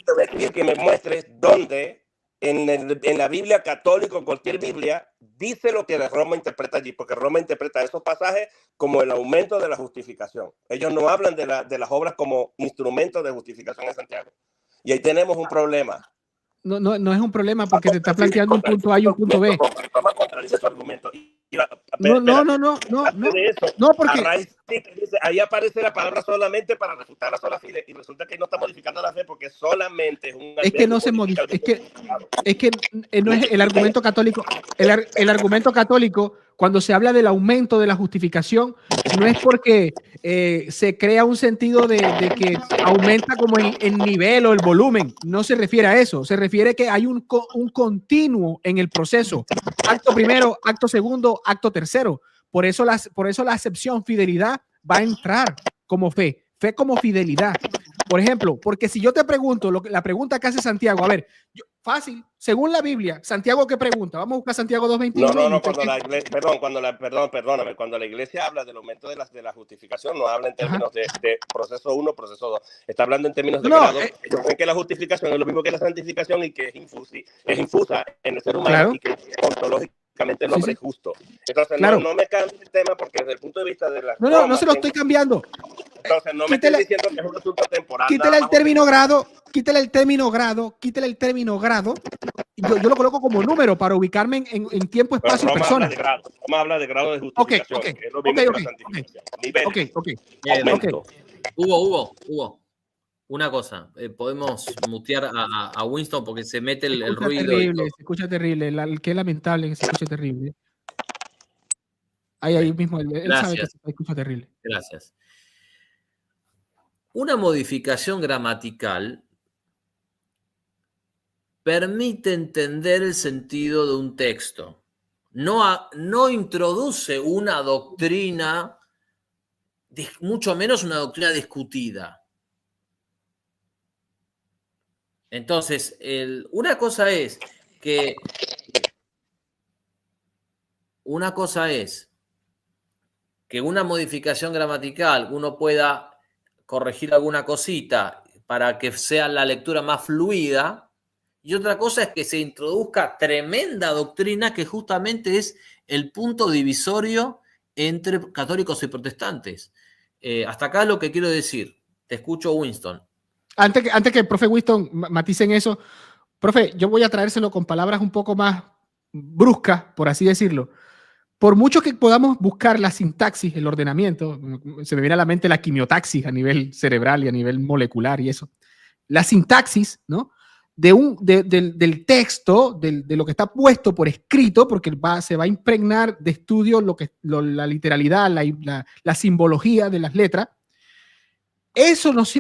Que me muestres dónde en la Biblia católica, cualquier Biblia, dice lo que Roma interpreta allí, porque Roma interpreta esos pasajes como el aumento de la justificación. Ellos no hablan de las obras como instrumentos de justificación en Santiago. Y ahí tenemos un problema. No es un problema porque te está planteando un punto A y un punto B. Vamos a contradice su argumento. No, porque ahí aparece la palabra solamente para refutar la sola fide y resulta que no está modificando la fe porque solamente es que no se modifica, es que no es el argumento católico. El argumento católico, cuando se habla del aumento de la justificación, no es porque se crea un sentido de que aumenta como el nivel o el volumen. No se refiere a eso. Se refiere que hay un continuo en el proceso. Acto primero, acto segundo, acto tercero. Por eso la acepción fidelidad va a entrar como fe como fidelidad. Por ejemplo, porque si yo te pregunto la pregunta que hace Santiago, a ver, fácil, según la Biblia, Santiago, ¿qué pregunta? Vamos a buscar Santiago 2.21. No, cuando la iglesia habla del aumento de la justificación, no habla en términos de proceso 1, proceso 2. Está hablando en términos de grado. Yo creo que la justificación es lo mismo que la santificación y que es infusa en el ser humano, claro, y que ontológicamente el hombre es justo. Entonces, claro, no me cambie el tema porque desde el punto de vista de la... No se lo estoy cambiando. Entonces, no me estoy diciendo que es un asunto temporal. Quítale el término grado. Yo lo coloco como número para ubicarme en tiempo, espacio y persona. Vamos a hablar de grado de justificación. Okay. Que es lo mismo que la santificación. Hugo. Una cosa, podemos mutear a Winston porque se mete el ruido. Terrible, se escucha terrible. Qué lamentable que se escuche terrible. Ahí mismo, él sabe que se escucha terrible. Gracias. Una modificación gramatical permite entender el sentido de un texto. No introduce una doctrina, mucho menos una doctrina discutida. Entonces, una cosa es que una modificación gramatical uno pueda corregir alguna cosita para que sea la lectura más fluida, y otra cosa es que se introduzca tremenda doctrina que justamente es el punto divisorio entre católicos y protestantes. Hasta acá es lo que quiero decir. Te escucho, Winston. Antes que el profe Winston matice en eso, profe, yo voy a traérselo con palabras un poco más bruscas, por así decirlo. Por mucho que podamos buscar la sintaxis, el ordenamiento, se me viene a la mente la quimiotaxis a nivel cerebral y a nivel molecular y eso. La sintaxis, ¿no? Del texto, de lo que está puesto por escrito, porque se va a impregnar de estudio la literalidad, la simbología de las letras.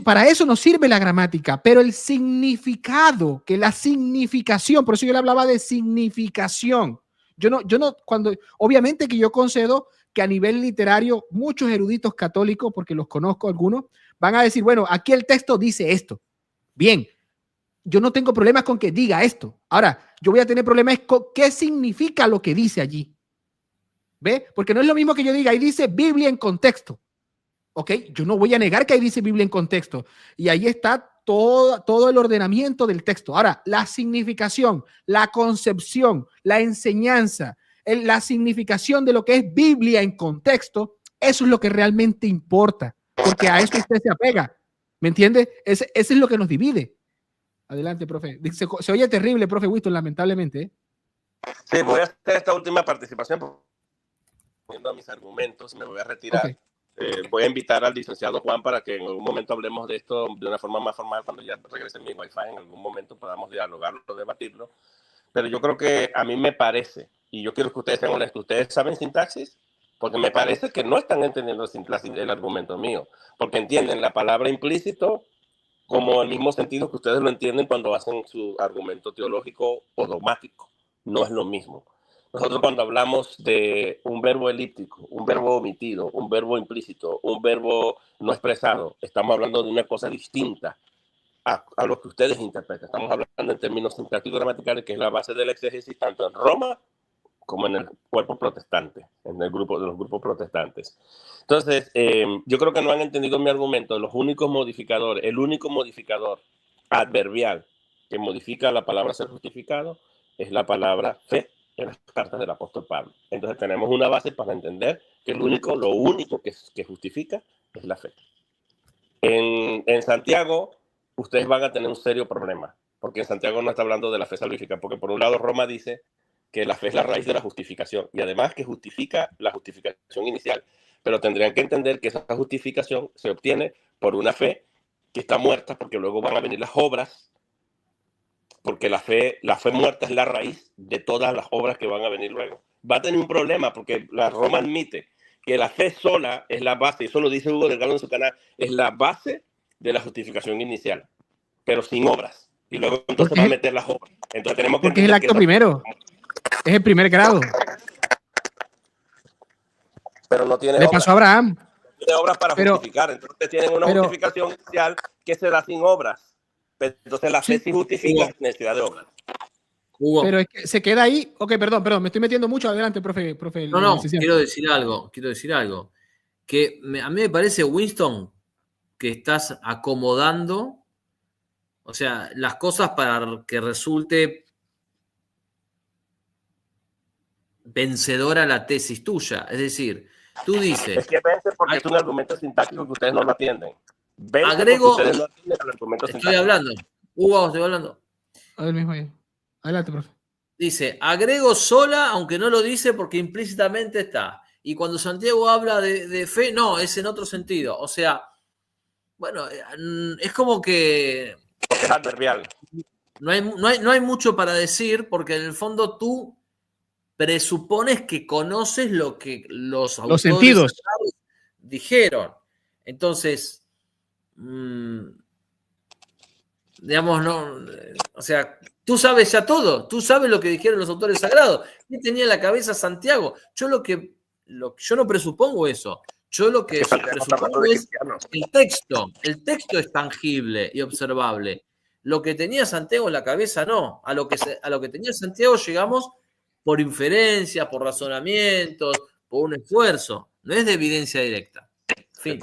Para eso nos sirve la gramática, pero el significado, que la significación, por eso yo le hablaba de significación. Obviamente que yo concedo que a nivel literario, muchos eruditos católicos, porque los conozco algunos, van a decir, bueno, aquí el texto dice esto. Bien, yo no tengo problemas con que diga esto. Ahora, yo voy a tener problemas con qué significa lo que dice allí. ¿Ve? Porque no es lo mismo que yo diga, ahí dice Biblia en contexto. ¿Ok? Yo no voy a negar que ahí dice Biblia en contexto. Y ahí está todo el ordenamiento del texto. Ahora, la significación, la concepción, la enseñanza, la significación de lo que es Biblia en contexto, eso es lo que realmente importa. Porque a eso usted se apega. ¿Me entiende? Ese es lo que nos divide. Adelante, profe. Se oye terrible, profe Winston, lamentablemente, ¿eh? Sí, voy a hacer esta última participación poniendo mis argumentos. Me voy a retirar. Okay. Voy a invitar al licenciado Juan para que en algún momento hablemos de esto de una forma más formal. Cuando ya regrese mi Wi-Fi, en algún momento podamos dialogarlo, debatirlo. Pero yo creo que a mí me parece, y yo quiero que ustedes sean honestos, ¿ustedes saben sintaxis? Porque me parece que no están entendiendo el argumento mío. Porque entienden la palabra implícito como el mismo sentido que ustedes lo entienden cuando hacen su argumento teológico o dogmático. No es lo mismo. Nosotros cuando hablamos de un verbo elíptico, un verbo omitido, un verbo implícito, un verbo no expresado, estamos hablando de una cosa distinta a lo que ustedes interpretan. Estamos hablando en términos sintácticos gramaticales, que es la base del exégesis tanto en Roma como en el cuerpo protestante, en el grupo de los grupos protestantes. Entonces, yo creo que no han entendido mi argumento. Los únicos modificadores, el único modificador adverbial que modifica la palabra ser justificado es la palabra fe en las cartas del apóstol Pablo. Entonces tenemos una base para entender que lo único que justifica es la fe. En Santiago, ustedes van a tener un serio problema, porque en Santiago no está hablando de la fe salvífica, porque por un lado Roma dice que la fe es la raíz de la justificación, y además que justifica la justificación inicial, pero tendrían que entender que esa justificación se obtiene por una fe que está muerta, porque luego van a venir las obras, porque la fe muerta es la raíz de todas las obras que van a venir luego. Va a tener un problema, porque la Roma admite que la fe sola es la base, y eso lo dice Hugo Delgado en su canal, es la base de la justificación inicial, pero sin obras. Y luego entonces va a meter las obras. Entonces tenemos que porque es el acto primero. Es el primer grado. Pero no tiene Le pasó a Abraham. No tiene obras para justificar. Entonces tienen una justificación inicial que se da sin obras. Entonces la fe sí justifica sin necesidad de obras. Pero es que se queda ahí. Ok, perdón, me estoy metiendo mucho. Adelante, profe. No, quiero decir algo. Que a mí me parece, Winston, que estás acomodando, o sea, las cosas para que resulte vencedora la tesis tuya. Es decir, tú dices... Es que vence porque es un argumento sintáctico que ustedes no lo atienden. Agrego... Ustedes no atienden el argumento sintáctico. Estoy hablando. Hugo, estoy hablando. A ver, mismo ahí. Adelante, profe. Dice, agrego sola, aunque no lo dice porque implícitamente está. Y cuando Santiago habla de fe, no, es en otro sentido. O sea, bueno, es como que... Es adverbial. No hay mucho para decir porque en el fondo tú presupones que conoces lo que los autores sentidos dijeron. Entonces, digamos, no, o sea, tú sabes ya todo, tú sabes lo que dijeron los autores sagrados. ¿Qué tenía en la cabeza Santiago? Yo no presupongo eso. Yo lo que presupongo es el texto es tangible y observable. Lo que tenía Santiago en la cabeza no. A lo que tenía Santiago llegamos por inferencias, por razonamientos, por un esfuerzo. No es de evidencia directa. Fin. El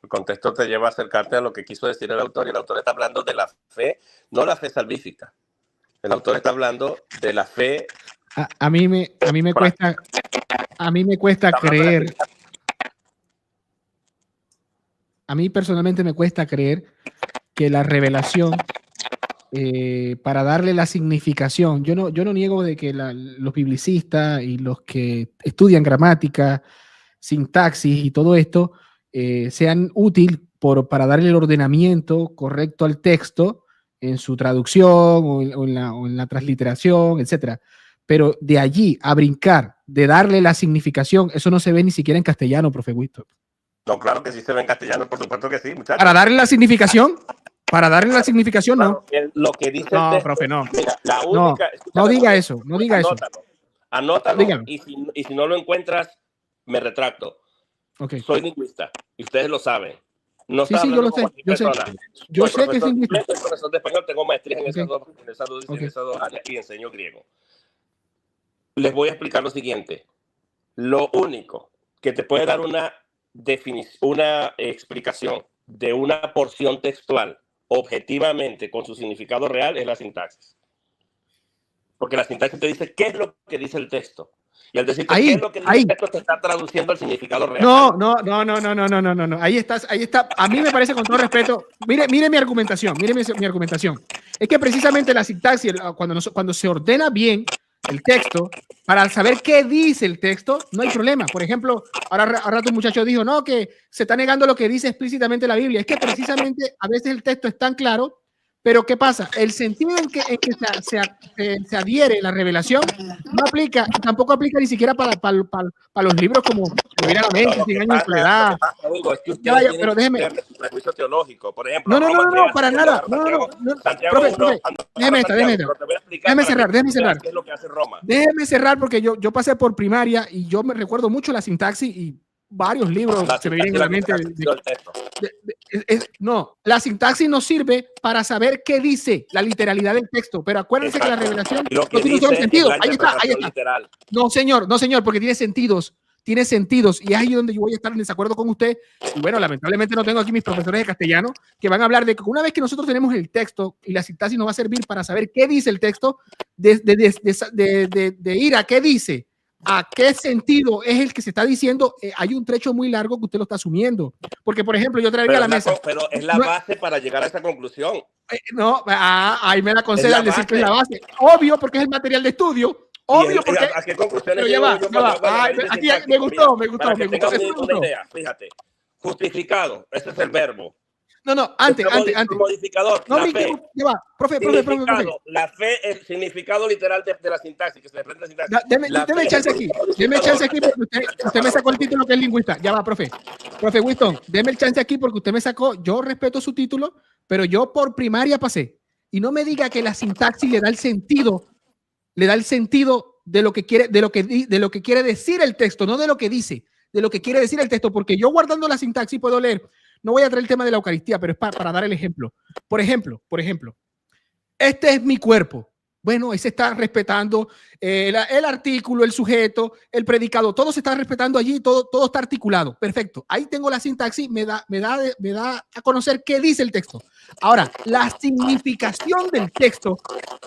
contexto te lleva a acercarte a lo que quiso decir el autor. Y el autor está hablando de la fe, no la fe salvífica. El autor está hablando de la fe. A mí me cuesta creer. A mí personalmente me cuesta creer que la revelación, para darle la significación, yo no niego de que los biblicistas y los que estudian gramática, sintaxis y todo esto sean útiles para darle el ordenamiento correcto al texto en su traducción o en la transliteración, etc. Pero de allí a brincar, de darle la significación, eso no se ve ni siquiera en castellano, profe Winston. No, claro que sí se ve en castellano, por supuesto que sí, muchachos. Para darle la significación, no. Lo que dice No, el texto, profe, no. mira, la No, única, no diga eso, no diga eso. Anótalo, Dígalo. y si no lo encuentras, me retracto. Okay. Soy lingüista y ustedes lo saben. No Sí, está sí, yo hablando lo con sé, cualquier yo sé. persona. Yo Soy sé que es profesor de lingüista. inglés, soy profesor de español, tengo maestrías en, Okay. en esas dos áreas y enseño griego. Les voy a explicar lo siguiente. Lo único que te puede dar una explicación de una porción textual objetivamente con su significado real es la sintaxis. Porque la sintaxis te dice qué es lo que dice el texto. Y al decirte qué es lo que dice el texto, te está traduciendo el significado real. No. Ahí está. A mí me parece, con todo respeto, mire mi argumentación, mi argumentación. Es que precisamente la sintaxis, cuando se ordena bien el texto, para saber qué dice el texto, no hay problema. Por ejemplo, ahora tu muchacho dijo, no, que se está negando lo que dice explícitamente la Biblia. Es que precisamente a veces el texto es tan claro, pero ¿qué pasa? El sentido en que se adhiere la revelación no aplica, tampoco aplica ni siquiera para los libros como Vivir a la Mente, 100 años de soledad. Pero déjeme. Prejuicio teológico, por ejemplo. No, para nada. Profe, déjeme cerrar. ¿Qué es lo que hace Roma? Déjeme cerrar porque yo pasé por primaria y yo me recuerdo mucho la sintaxis y varios libros se me vienen a la mente. No, la sintaxis nos sirve para saber qué dice la literalidad del texto, pero acuérdense que la revelación no tiene un solo sentido. Ahí está. Literal. No, señor, porque tiene sentidos, y es ahí donde yo voy a estar en desacuerdo con usted. Y bueno, lamentablemente no tengo aquí mis profesores de castellano que van a hablar de que una vez que nosotros tenemos el texto y la sintaxis nos va a servir para saber qué dice el texto, de ir a qué dice, a qué sentido es el que se está diciendo, hay un trecho muy largo que usted lo está asumiendo. Porque, por ejemplo, yo trairía a la mesa. Pero es la base para llegar a esa conclusión. Ahí me la concede al decir que es la base. Obvio, porque es el material de estudio. Obvio, porque. ¿A qué conclusiones pero ya va. Aquí me gustó. Una idea, fíjate. Justificado, ese es el verbo. No, antes. Modificador. No, ya va, profe. La fe, el significado literal de la sintaxis, que se reprende la sintaxis. Deme chance aquí porque usted me sacó el título que es lingüista. Ya va, profe Winston, deme el chance aquí porque usted me sacó. Yo respeto su título, pero yo por primaria pasé. Y no me diga que la sintaxis le da el sentido de lo que quiere decir el texto, no de lo que dice, de lo que quiere decir el texto, porque yo guardando la sintaxis puedo leer. No voy a traer el tema de la Eucaristía, pero es para dar el ejemplo. Por ejemplo, este es mi cuerpo. Bueno, ahí se está respetando el artículo, el sujeto, el predicado, todo se está respetando allí, todo está articulado. Perfecto. Ahí tengo la sintaxis, me da a conocer qué dice el texto. Ahora, la significación del texto,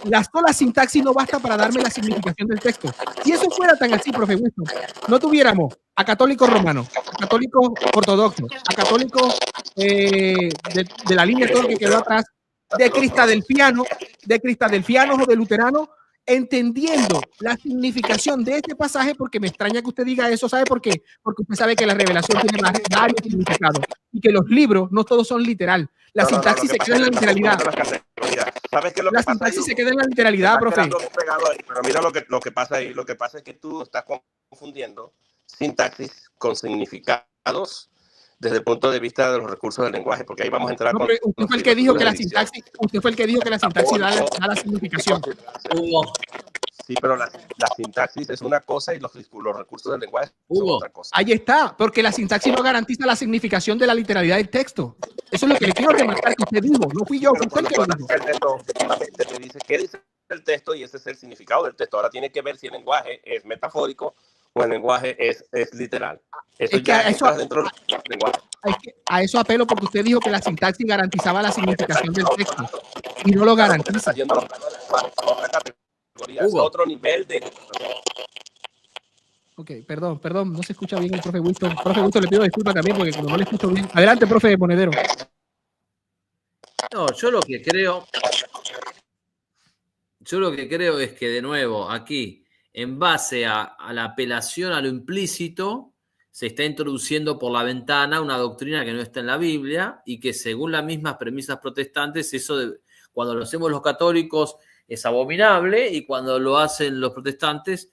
la sola sintaxis no basta para darme la significación del texto. Si eso fuera tan así, profe Winston, no tuviéramos a católicos romanos, a católicos ortodoxos, a católicos de la línea todo lo que quedó atrás, de cristadelfianos o de luteranos, entendiendo la significación de este pasaje, porque me extraña que usted diga eso. ¿Sabe por qué? Porque usted sabe que la revelación tiene varios significados y que los libros no todos son literal. La sintaxis se queda en la literalidad. ¿Sabes qué es lo que la sintaxis se queda en la literalidad, profe. Pero mira lo que pasa ahí. Lo que pasa es que tú estás confundiendo sintaxis con significados desde el punto de vista de los recursos del lenguaje, porque ahí vamos a entrar. Usted fue el que dijo que la sintaxis da la significación. Sí, pero la sintaxis es una cosa y los recursos del lenguaje son otra cosa. Ahí está, porque la sintaxis no garantiza la significación de la literalidad del texto. Eso es lo que le quiero remarcar que usted dijo. No fui yo, fue usted el que lo dijo. El texto te dice qué dice el texto y ese es el significado del texto. Ahora tiene que ver si el lenguaje es metafórico o el lenguaje es literal. Eso es que ya entra dentro del lenguaje. A eso apelo porque usted dijo que la sintaxis garantizaba la significación del texto y no lo garantiza. Otro nivel de... Ok, perdón, no se escucha bien el profe Winston. Profe Winston, le pido disculpas también porque como no le escucho bien. Adelante, profe Monedero. No, yo lo que creo es que, de nuevo, aquí, en base a la apelación a lo implícito, se está introduciendo por la ventana una doctrina que no está en la Biblia y que, según las mismas premisas protestantes, cuando lo hacemos los católicos es abominable y cuando lo hacen los protestantes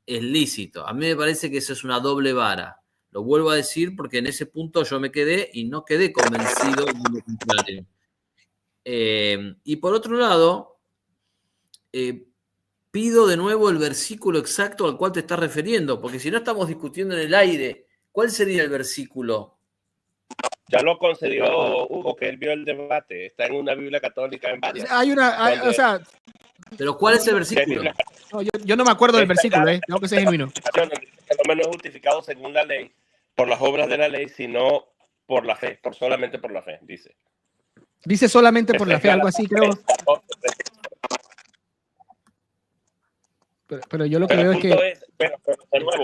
es lícito. A mí me parece que eso es una doble vara. Lo vuelvo a decir porque en ese punto yo me quedé y no quedé convencido de lo contrario. Y por otro lado, pido de nuevo el versículo exacto al cual te estás refiriendo, porque si no estamos discutiendo en el aire, ¿cuál sería el versículo? Ya lo concedió Hugo, que él vio el debate. Está en una Biblia católica en varias. O sea, pero ¿cuál es el versículo? No, yo no me acuerdo del versículo, tengo que ser genuino. No es justificado según la ley, por las obras de la ley, sino por la fe, solamente por la fe, dice. Dice solamente por la fe, algo así, creo. Pero yo lo que veo es que... Pero de nuevo,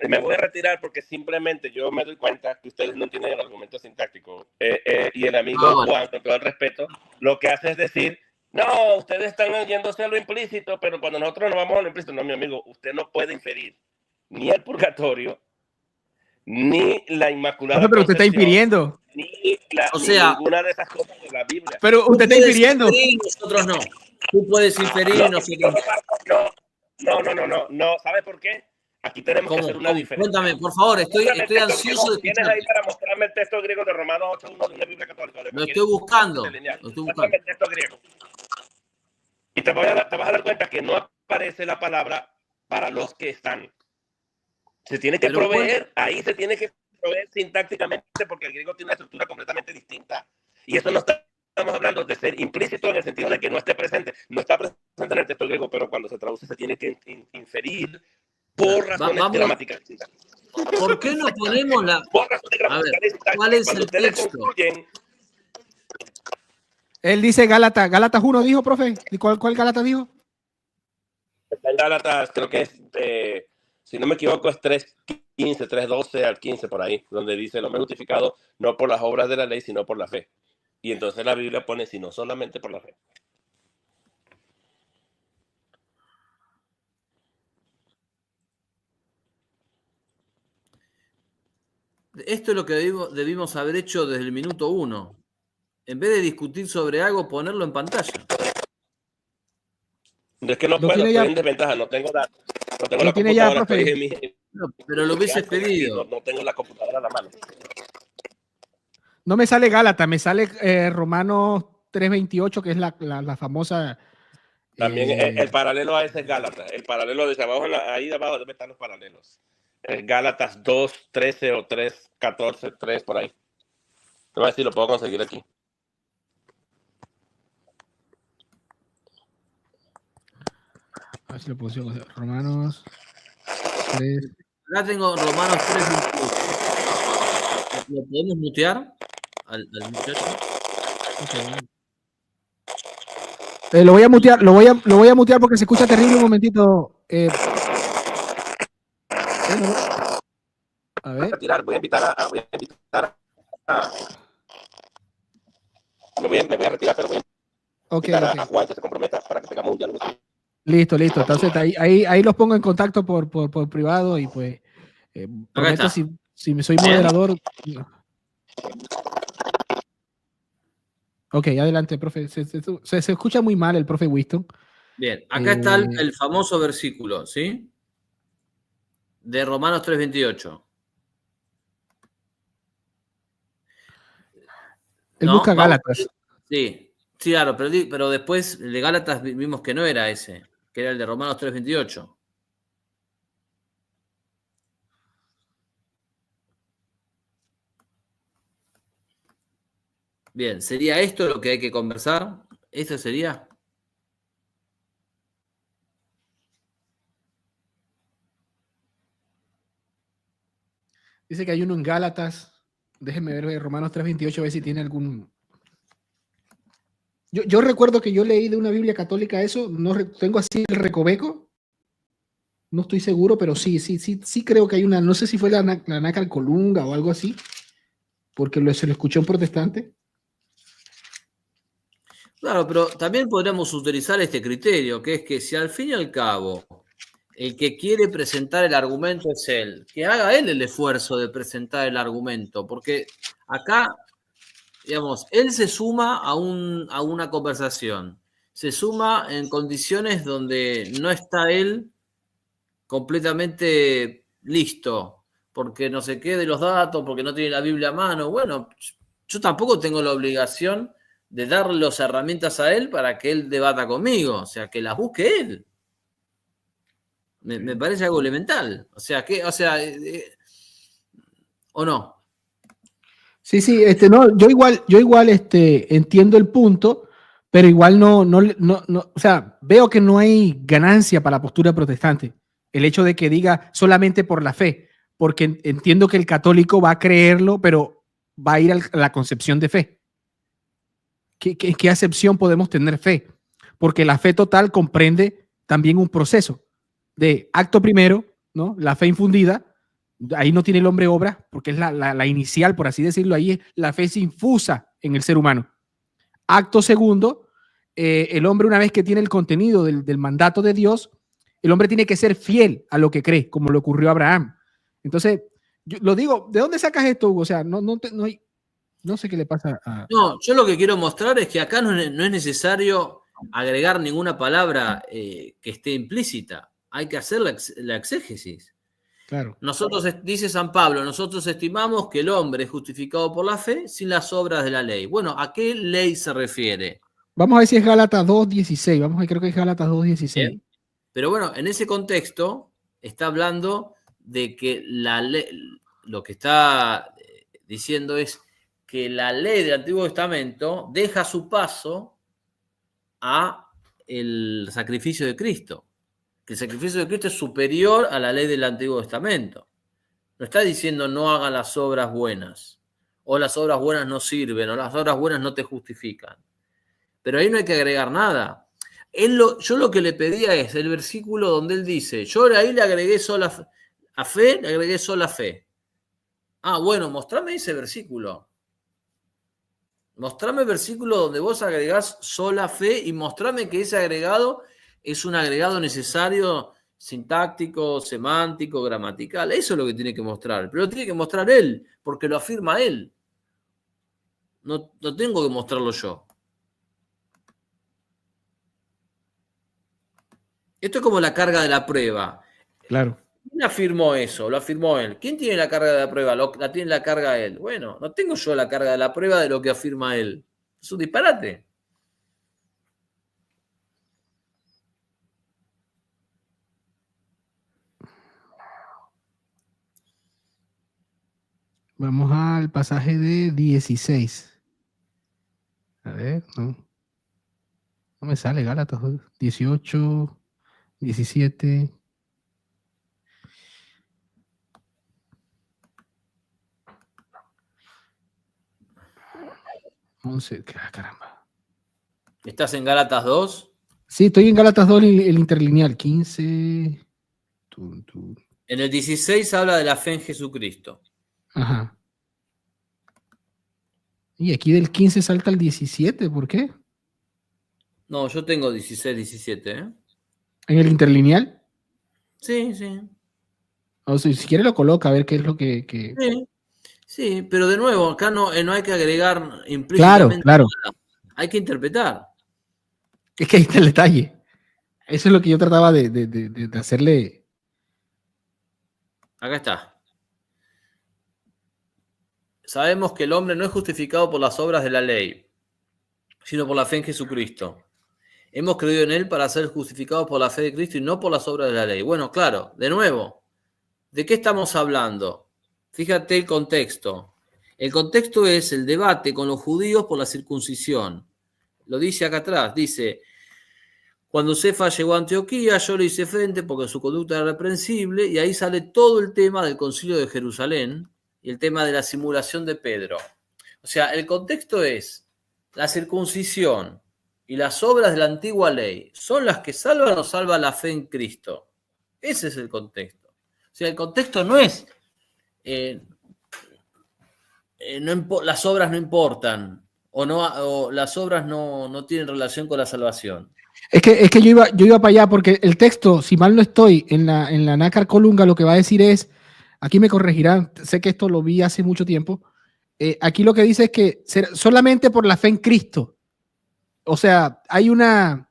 me voy a retirar porque simplemente yo me doy cuenta que ustedes no tienen el argumento sintáctico. Y el amigo Juan, con todo el respeto, lo que hace es decir, no, ustedes están yéndose a lo implícito, pero cuando nosotros nos vamos a lo implícito, no, mi amigo, usted no puede inferir ni el purgatorio, ni la Inmaculada Pero usted está infiriendo. Ni ninguna de esas cosas de la Biblia. Pero usted está infiriendo. Nosotros no. Tú puedes inferir y nosotros no. ¿Sabe por qué? Aquí tenemos que hacer una diferencia. Cuéntame, por favor, estoy ansioso de ¿Tienes ahí para mostrarme el texto griego de Romanos 8:1 de la Biblia católica? Lo estoy buscando. El texto griego. Y te vas a dar cuenta que no aparece la palabra para los que están. Se tiene que proveer, ahí se tiene que proveer sintácticamente porque el griego tiene una estructura completamente distinta. Y eso no estamos hablando de ser implícito en el sentido de que no esté presente. No está presente en el texto griego, pero cuando se traduce se tiene que inferir por razones gramaticales. ¿Por qué no ponemos la...? A ver, ¿cuál es el texto? Él dice Gálatas 1, dijo, profe. ¿Cuál Gálatas dijo? Está en Gálatas, creo que es, si no me equivoco, es 3:15, 3:12 al 15 por ahí, donde dice, lo me he justificado no por las obras de la ley, sino por la fe. Y entonces la Biblia pone, sino solamente por la fe. Esto es lo que debimos haber hecho desde el minuto 1. En vez de discutir sobre algo, ponerlo en pantalla. Es que no puedo, estoy en desventaja, no tengo datos. No tengo la computadora, pero lo hubieses pedido. No tengo la computadora a la mano. No me sale Gálatas, me sale Romanos 3:28, que es la famosa... También el paralelo a ese es Gálatas. El paralelo de abajo, ahí de abajo deben estar los paralelos. Gálatas 2:13 o 3:14, 3 por ahí. No sé si lo puedo conseguir aquí. A ver si lo pusimos. Romanos 3. Acá tengo Romanos 3:28. ¿Lo podemos mutear al muchacho? Lo voy a mutear, porque se escucha terrible. Un momentito. A ver. Voy a invitar a me voy a retirar, pero voy a invitar a Juan que se comprometa para que tengamos un diálogo. Listo. Entonces ahí los pongo en contacto por privado y pues prometo si soy moderador. Ok, adelante, profe. Se escucha muy mal el profe Winston. Bien, acá está el famoso versículo, ¿sí? De Romanos 3:28. Él busca Gálatas. Sí, claro, pero después el de Gálatas vimos que no era ese, que era el de Romanos 3:28. Bien, ¿sería esto lo que hay que conversar? ¿Eso sería? Dice que hay uno en Gálatas. Déjenme ver Romanos 3:28, a ver si tiene algún... Yo recuerdo que yo leí de una Biblia católica eso, no tengo así el recoveco, no estoy seguro, pero sí creo que hay una, no sé si fue la Nácar Colunga o algo así, porque se lo escuchó un protestante. Claro, pero también podríamos utilizar este criterio, que es que si al fin y al cabo el que quiere presentar el argumento es él, que haga él el esfuerzo de presentar el argumento, porque acá, digamos, él se suma a una conversación, se suma en condiciones donde no está él completamente listo, porque no sé qué de los datos, porque no tiene la Biblia a mano. Bueno, yo tampoco tengo la obligación de darle las herramientas a él para que él debata conmigo, o sea, que las busque él. Me parece algo elemental. O sea, ¿o no? Sí, sí, no, yo igual entiendo el punto, pero igual no, o sea, veo que no hay ganancia para la postura protestante. El hecho de que diga solamente por la fe, porque entiendo que el católico va a creerlo, pero va a ir a la concepción de fe. ¿Qué acepción podemos tener fe? Porque la fe total comprende también un proceso de acto primero, ¿no? La fe infundida. Ahí no tiene el hombre obra, porque es la inicial, por así decirlo. Ahí la fe se infusa en el ser humano. Acto segundo, el hombre, una vez que tiene el contenido del mandato de Dios, el hombre tiene que ser fiel a lo que cree, como le ocurrió a Abraham. Entonces, yo lo digo, ¿de dónde sacas esto, Hugo? O sea, no sé qué le pasa a... No, yo lo que quiero mostrar es que acá no es necesario agregar ninguna palabra que esté implícita. Hay que hacer la exégesis. Claro. Nosotros, dice San Pablo, nosotros estimamos que el hombre es justificado por la fe sin las obras de la ley. Bueno, ¿a qué ley se refiere? Vamos a ver si es Gálatas 2:16. Vamos a ver, creo que es Gálatas 2:16. Pero bueno, en ese contexto está hablando de que la ley, lo que está diciendo es que la ley del Antiguo Testamento deja su paso a el sacrificio de Cristo. Que el sacrificio de Cristo es superior a la ley del Antiguo Testamento. No está diciendo no hagan las obras buenas, o las obras buenas no sirven, o las obras buenas no te justifican. Pero ahí no hay que agregar nada. Yo lo que le pedía es el versículo donde él dice, yo ahí le agregué sola a fe, le agregué sola fe. Ah, bueno, mostrame ese versículo. Mostrame el versículo donde vos agregás sola fe y mostrame que ese agregado es un agregado necesario, sintáctico, semántico, gramatical. Eso es lo que tiene que mostrar. Pero lo tiene que mostrar él, porque lo afirma él. No tengo que mostrarlo yo. Esto es como la carga de la prueba. Claro. ¿Quién afirmó eso? Lo afirmó él. ¿Quién tiene la carga de la prueba? La tiene la carga él. Bueno, no tengo yo la carga de la prueba de lo que afirma él. Es un disparate. Vamos al pasaje de 16. A ver, no me sale Gálatas 18, 17. 11, caramba. ¿Estás en Gálatas 2? Sí, estoy en Gálatas 2, el interlineal, 15. En el 16 habla de la fe en Jesucristo. Ajá. Y aquí del 15 salta al 17, ¿por qué? No, yo tengo 16, 17, ¿eh? ¿En el interlineal? Sí, sí. O sea, si quiere lo coloca, a ver qué es lo que... Sí, pero de nuevo, acá no hay que agregar implícitamente claro. nada. Hay que interpretar. Es que ahí está el detalle. Eso es lo que yo trataba de hacerle. Acá está. Sabemos que el hombre no es justificado por las obras de la ley, sino por la fe en Jesucristo. Hemos creído en él para ser justificados por la fe de Cristo y no por las obras de la ley. Bueno, claro, de nuevo, ¿de qué estamos hablando? Fíjate el contexto. El contexto es el debate con los judíos por la circuncisión. Lo dice acá atrás, dice, cuando Cefas llegó a Antioquía, yo le hice frente porque su conducta era reprensible, y ahí sale todo el tema del concilio de Jerusalén y el tema de la simulación de Pedro. O sea, el contexto es la circuncisión y las obras de la antigua ley, ¿son las que salvan o salva la fe en Cristo? Ese es el contexto. O sea, el contexto no es las obras no importan o las obras no tienen relación con la salvación. Es que yo iba para allá porque el texto, si mal no estoy, en la Nácar Colunga lo que va a decir es, aquí me corregirán, sé que esto lo vi hace mucho tiempo, aquí lo que dice es que solamente por la fe en Cristo. O sea, hay una...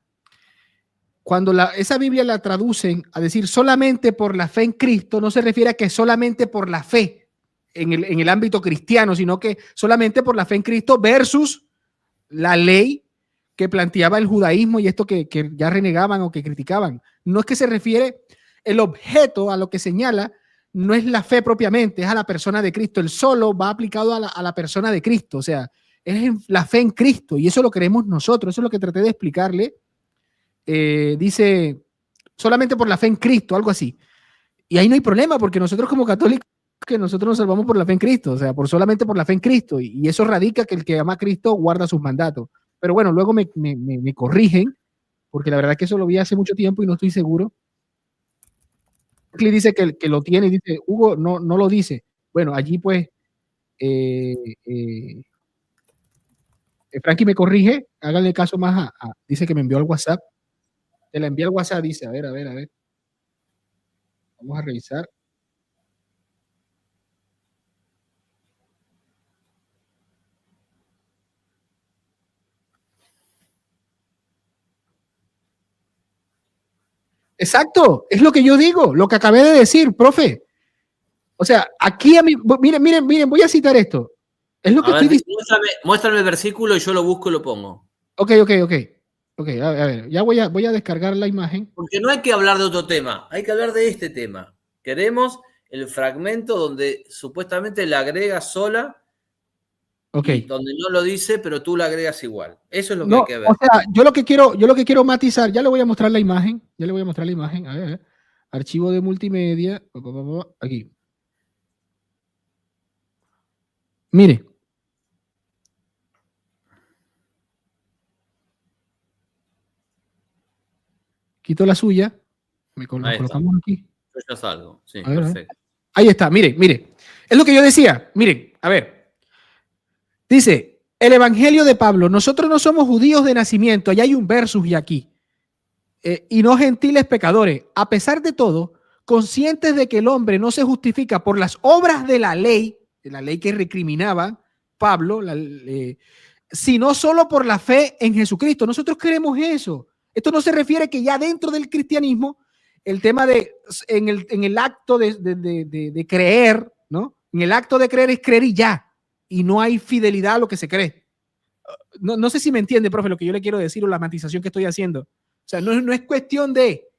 cuando esa Biblia la traducen a decir solamente por la fe en Cristo, no se refiere a que solamente por la fe en el ámbito cristiano, sino que solamente por la fe en Cristo versus la ley que planteaba el judaísmo y esto que ya renegaban o que criticaban. No es que se refiere, el objeto a lo que señala no es la fe propiamente, es a la persona de Cristo. El solo va aplicado a la persona de Cristo, o sea, es la fe en Cristo y eso lo creemos nosotros, eso es lo que traté de explicarle. Dice, solamente por la fe en Cristo, algo así. Y ahí no hay problema porque nosotros como católicos, que nosotros nos salvamos por la fe en Cristo, o sea, solamente por la fe en Cristo. Y eso radica que el que ama a Cristo guarda sus mandatos. Pero bueno, luego me corrigen, porque la verdad es que eso lo vi hace mucho tiempo y no estoy seguro. Dice que lo tiene y dice, Hugo no lo dice. Bueno, allí pues Frankie me corrige, háganle caso más dice que me envió al WhatsApp. Te la envié al WhatsApp, dice, a ver. Vamos a revisar. Exacto, es lo que yo digo, lo que acabé de decir, profe. O sea, aquí a mí, miren, voy a citar esto. Es lo que estoy diciendo. Muéstrame el versículo y yo lo busco y lo pongo. Ok, a ver, ya voy a descargar la imagen. Porque no hay que hablar de otro tema, hay que hablar de este tema. Queremos el fragmento donde supuestamente la agrega sola, okay, donde no lo dice, pero tú la agregas igual. Eso es lo que hay que ver. O sea, yo lo que quiero matizar, ya le voy a mostrar la imagen, a ver, archivo de multimedia, aquí. Mire. Quito la suya, lo colocamos aquí. Yo ya salgo, sí, ver, perfecto. Ahí está, mire. Es lo que yo decía, miren, a ver. Dice, el Evangelio de Pablo, nosotros no somos judíos de nacimiento, allá hay un versus y aquí, y no gentiles pecadores. A pesar de todo, conscientes de que el hombre no se justifica por las obras de la ley que recriminaba Pablo, sino solo por la fe en Jesucristo. Nosotros creemos eso. Esto no se refiere que ya dentro del cristianismo, el tema en el acto de creer, ¿no? En el acto de creer es creer y ya. Y no hay fidelidad a lo que se cree. No sé si me entiende, profe, lo que yo le quiero decir o la matización que estoy haciendo. O sea, no es cuestión de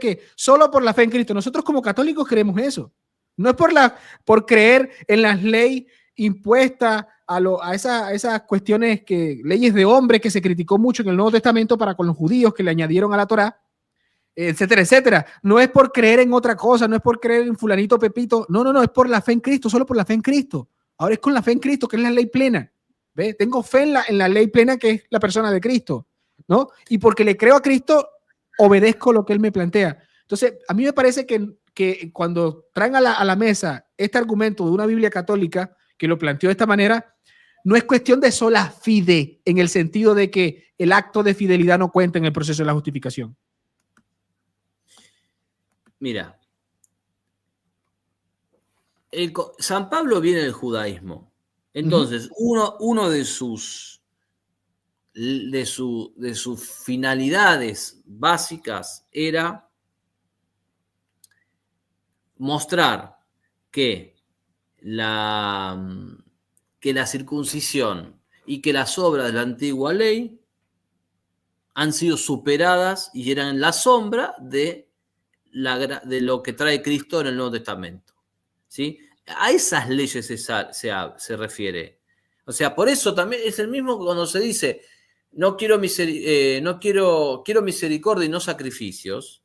que solo por la fe en Cristo. Nosotros como católicos creemos eso. No es por creer en las leyes impuestas a esas cuestiones leyes de hombre que se criticó mucho en el Nuevo Testamento para con los judíos que le añadieron a la Torá, etcétera, etcétera. No es por creer en otra cosa, no es por creer en fulanito, pepito. No, es por la fe en Cristo, solo por la fe en Cristo. Ahora es con la fe en Cristo, que es la ley plena. ¿Ve? Tengo fe en la ley plena, que es la persona de Cristo, ¿no? Y porque le creo a Cristo, obedezco lo que Él me plantea. Entonces, a mí me parece que cuando traen a la mesa este argumento de una Biblia católica que lo planteó de esta manera, no es cuestión de sola fide, en el sentido de que el acto de fidelidad no cuenta en el proceso de la justificación. Mira, San Pablo viene del judaísmo. Entonces, uno de sus finalidades básicas era mostrar que la circuncisión y que las obras de la antigua ley han sido superadas y eran la sombra de lo que trae Cristo en el Nuevo Testamento. ¿Sí? A esas leyes se refiere. O sea, por eso también es el mismo cuando se dice quiero misericordia y no sacrificios.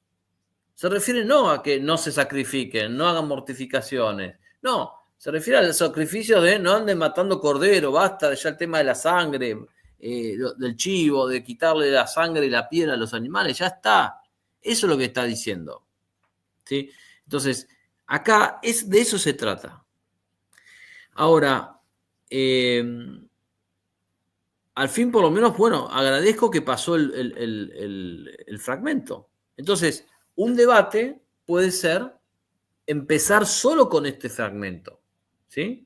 Se refiere no a que no se sacrifiquen, no hagan mortificaciones. No, se refiere al sacrificio de no anden matando cordero, basta ya el tema de la sangre, del chivo, de quitarle la sangre y la piel a los animales, ya está. Eso es lo que está diciendo. ¿Sí? Entonces, acá de eso se trata. Ahora, al fin por lo menos, bueno, agradezco que pasó el fragmento. Entonces, un debate puede ser empezar solo con este fragmento. ¿Sí?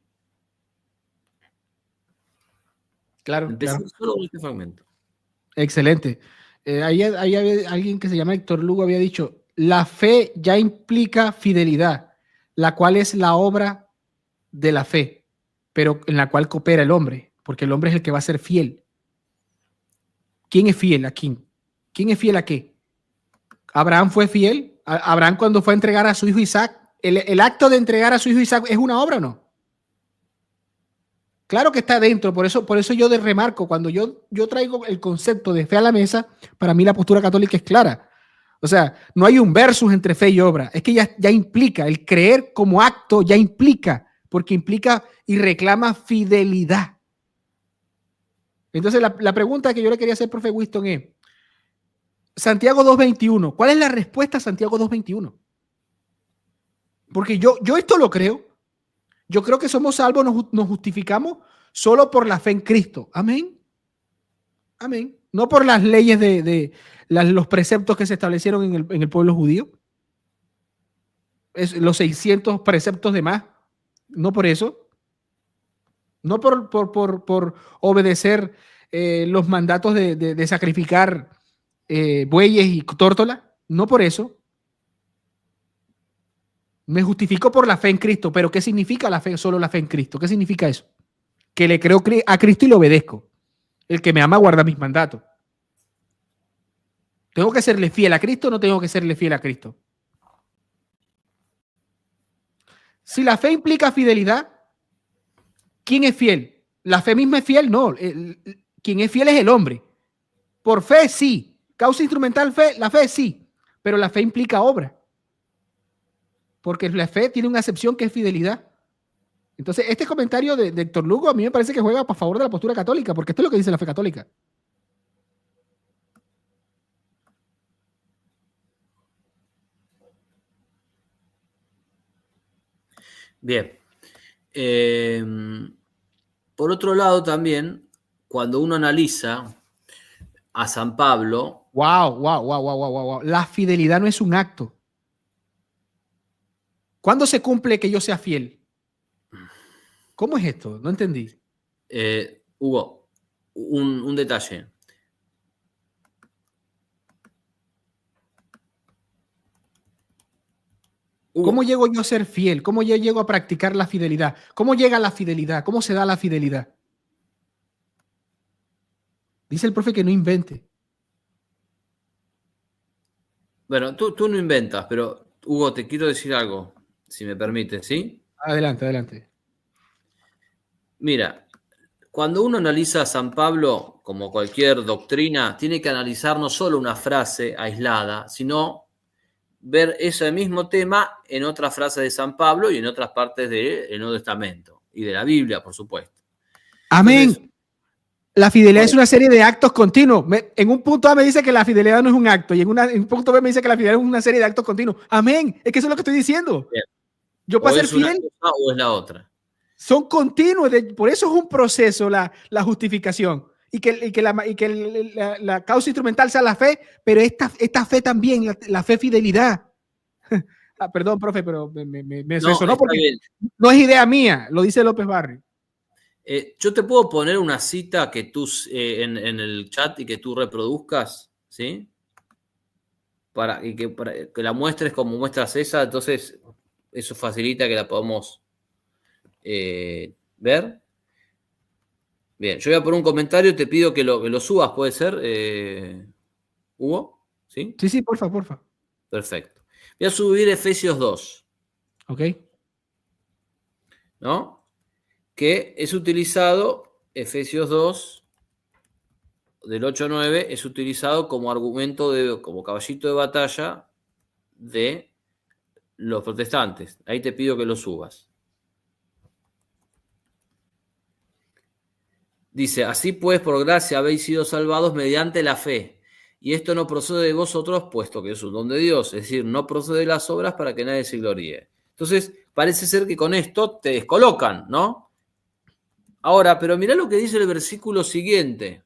Claro. Empezar solo con este fragmento. Excelente. Ahí había alguien que se llama Héctor Lugo había dicho, la fe ya implica fidelidad, la cual es la obra de la fe, pero en la cual coopera el hombre, porque el hombre es el que va a ser fiel. ¿Quién es fiel a quién? ¿Quién es fiel a qué? Abraham fue fiel. Abraham cuando fue a entregar a su hijo Isaac, el acto de entregar a su hijo Isaac es una obra o no? Claro que está dentro, por eso yo remarco, cuando yo traigo el concepto de fe a la mesa, para mí la postura católica es clara. O sea, no hay un versus entre fe y obra, es que ya implica, el creer como acto ya implica, porque implica y reclama fidelidad. Entonces la pregunta que yo le quería hacer, profe Winston, es, Santiago 2.21, ¿cuál es la respuesta a Santiago 2.21? Porque yo esto lo creo. Yo creo que somos salvos, nos justificamos solo por la fe en Cristo. Amén. Amén. No por las leyes los preceptos que se establecieron en el pueblo judío. Los 600 preceptos de más. No por eso. No por obedecer los mandatos de sacrificar bueyes y tórtolas. No por eso. Me justifico por la fe en Cristo. Pero ¿qué significa la fe, solo la fe en Cristo? ¿Qué significa eso? Que le creo a Cristo y le obedezco. El que me ama guarda mis mandatos. ¿Tengo que serle fiel a Cristo o no tengo que serle fiel a Cristo? Si la fe implica fidelidad, ¿quién es fiel? ¿La fe misma es fiel? No. Quien es fiel es el hombre. Por fe, sí. Causa instrumental, fe, la fe, sí. Pero la fe implica obra. Porque la fe tiene una acepción que es fidelidad. Entonces, este comentario de Héctor Lugo a mí me parece que juega a favor de la postura católica, porque esto es lo que dice la fe católica. Bien. Por otro lado, también, cuando uno analiza a San Pablo. Wow. La fidelidad no es un acto. ¿Cuándo se cumple que yo sea fiel? ¿Cómo es esto? No entendí. Hugo, un detalle. ¿Cómo llego yo a ser fiel? ¿Cómo yo llego a practicar la fidelidad? ¿Cómo llega la fidelidad? ¿Cómo se da la fidelidad? Dice el profe que no invente. Bueno, tú no inventas, pero Hugo, te quiero decir algo, si me permites, ¿sí? Adelante. Mira, cuando uno analiza a San Pablo, como cualquier doctrina, tiene que analizar no solo una frase aislada, sino ver ese mismo tema en otras frases de San Pablo y en otras partes del Nuevo Testamento y de la Biblia, por supuesto. Amén. Entonces, la fidelidad bueno, es una serie de actos continuos. En un punto A me dice que la fidelidad no es un acto y en un punto B me dice que la fidelidad es una serie de actos continuos. Amén. Es que eso es lo que estoy diciendo. Bien. Yo para ser fiel. ¿O es una cosa o es la otra? Son continuos. Por eso es un proceso la justificación. Y que la causa instrumental sea la fe, pero esta fe también, la fe fidelidad. Perdón, profe, pero me sonó porque bien. No es idea mía, lo dice López Barrio. Yo te puedo poner una cita que tú en el chat y que tú reproduzcas, ¿sí? Para que la muestres como muestras esa, entonces eso facilita que la podamos ver. Bien, yo voy a poner un comentario y te pido que lo subas, ¿puede ser, Hugo? ¿Sí? Sí, porfa. Perfecto. Voy a subir Efesios 2. Ok. ¿No? Que es utilizado, Efesios 2, del 8 a 9, es utilizado como argumento, como caballito de batalla de los protestantes. Ahí te pido que lo subas. Dice, así pues, por gracia habéis sido salvados mediante la fe. Y esto no procede de vosotros, puesto que es un don de Dios. Es decir, no procede de las obras para que nadie se gloríe. Entonces, parece ser que con esto te descolocan, ¿no? Ahora, pero mirá lo que dice el versículo siguiente.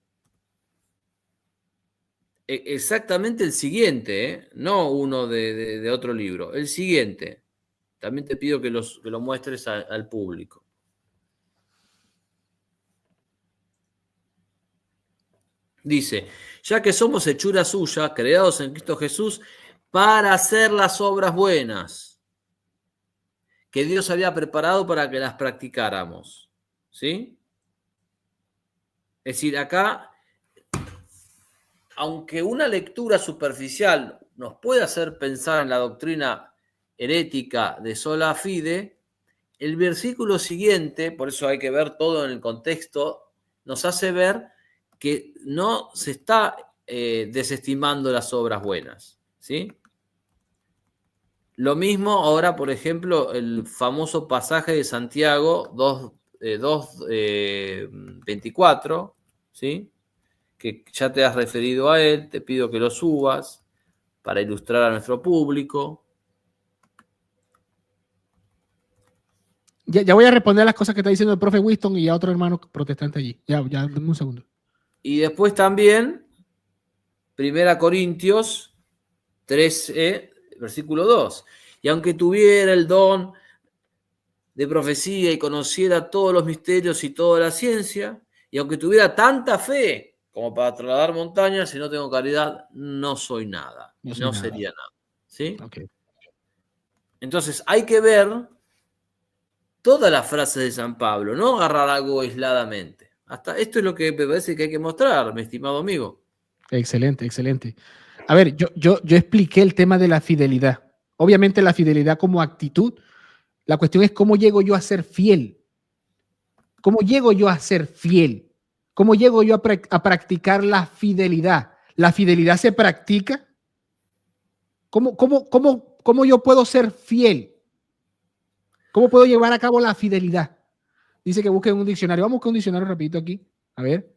Exactamente el siguiente, no uno de otro libro. El siguiente. También te pido que lo muestres al público. Dice, ya que somos hechura suya, creados en Cristo Jesús, para hacer las obras buenas que Dios había preparado para que las practicáramos. ¿Sí? Es decir, acá, aunque una lectura superficial nos puede hacer pensar en la doctrina herética de sola fide, el versículo siguiente, por eso hay que ver todo en el contexto, nos hace ver que no se está desestimando las obras buenas. ¿Sí? Lo mismo ahora, por ejemplo, el famoso pasaje de Santiago 2:24, ¿sí? Que ya te has referido a él, te pido que lo subas para ilustrar a nuestro público. Ya voy a responder a las cosas que está diciendo el profe Winston y a otro hermano protestante allí. Ya, dame un segundo. Y después también, 1 Corintios 13, versículo 2. Y aunque tuviera el don de profecía y conociera todos los misterios y toda la ciencia, y aunque tuviera tanta fe como para trasladar montañas, si no tengo caridad, no soy nada. No sería nada. ¿Sí? Okay. Entonces, hay que ver todas las frases de San Pablo, no agarrar algo aisladamente. Hasta esto es lo que me parece que hay que mostrar, mi estimado amigo. Excelente, excelente. A ver, yo expliqué el tema de la fidelidad. Obviamente la fidelidad como actitud. La cuestión es cómo llego yo a ser fiel. ¿Cómo llego yo a ser fiel? ¿Cómo llego yo a practicar la fidelidad? ¿La fidelidad se practica? ¿Cómo yo puedo ser fiel? ¿Cómo puedo llevar a cabo la fidelidad? Dice que busquen un diccionario. Vamos a buscar un diccionario rapidito aquí. A ver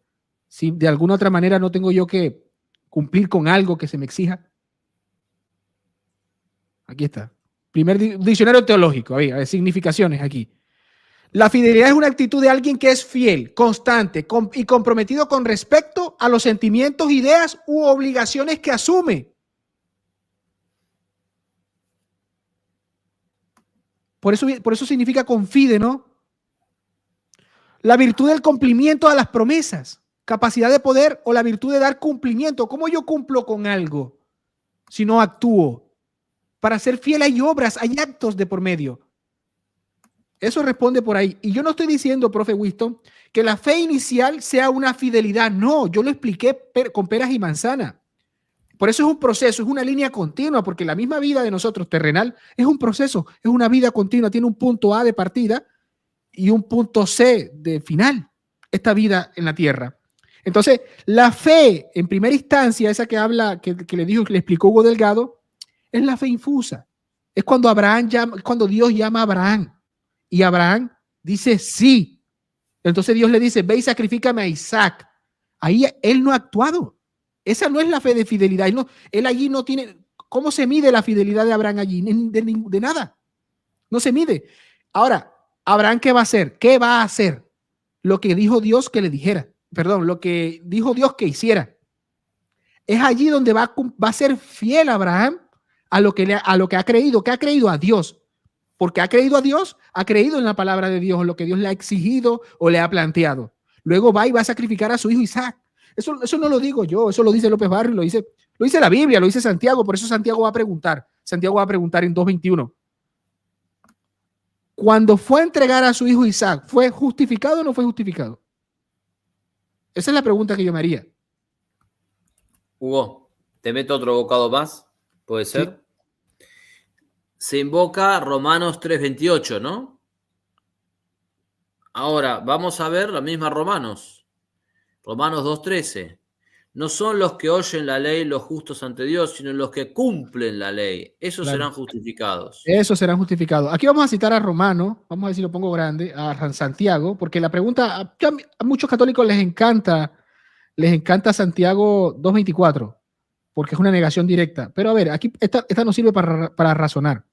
si de alguna otra manera no tengo yo que cumplir con algo que se me exija. Aquí está. Primer diccionario teológico. A ver, significaciones aquí. La fidelidad es una actitud de alguien que es fiel, constante y comprometido con respecto a los sentimientos, ideas u obligaciones que asume. Por eso significa confide, ¿no? La virtud del cumplimiento a las promesas, capacidad de poder o la virtud de dar cumplimiento. ¿Cómo yo cumplo con algo si no actúo? Para ser fiel hay obras, hay actos de por medio. Eso responde por ahí. Y yo no estoy diciendo, profe Winston, que la fe inicial sea una fidelidad. No, yo lo expliqué con peras y manzanas. Por eso es un proceso, es una línea continua, porque la misma vida de nosotros terrenal es un proceso, es una vida continua, tiene un punto A de partida y un punto C de final, esta vida en la tierra. Entonces, la fe, en primera instancia, esa que habla, que le explicó Hugo Delgado, es la fe infusa. Es cuando Dios llama a Abraham y Abraham dice sí. Entonces Dios le dice, ve y sacrifícame a Isaac. Ahí él no ha actuado. Esa no es la fe de fidelidad. Él allí no tiene. ¿Cómo se mide la fidelidad de Abraham allí? De nada. No se mide. Ahora, Abraham, ¿qué va a hacer? ¿Qué va a hacer? Lo que dijo Dios que le dijera. Perdón, lo que dijo Dios que hiciera. Es allí donde va a ser fiel Abraham a lo que ha creído. ¿Qué ha creído? A Dios. Porque ha creído a Dios, ha creído en la palabra de Dios, lo que Dios le ha exigido o le ha planteado. Luego va y va a sacrificar a su hijo Isaac. Eso no lo digo yo, eso lo dice López Barrio, lo dice la Biblia, lo dice Santiago. Por eso Santiago va a preguntar. Santiago va a preguntar en 2:21. Cuando fue a entregar a su hijo Isaac, ¿fue justificado o no fue justificado? Esa es la pregunta que yo me haría. Hugo, ¿te meto otro bocado más? ¿Puede ser? Sí. Se invoca Romanos 3:28, ¿no? Ahora, vamos a ver la misma Romanos 2:13. No son los que oyen la ley los justos ante Dios, sino los que cumplen la ley. Esos serán justificados. Esos serán justificados. Aquí vamos a citar a Romanos, vamos a ver si lo pongo grande, a Santiago, porque la pregunta, a muchos católicos les encanta Santiago 2:24, porque es una negación directa. Pero a ver, aquí esta nos sirve para razonar.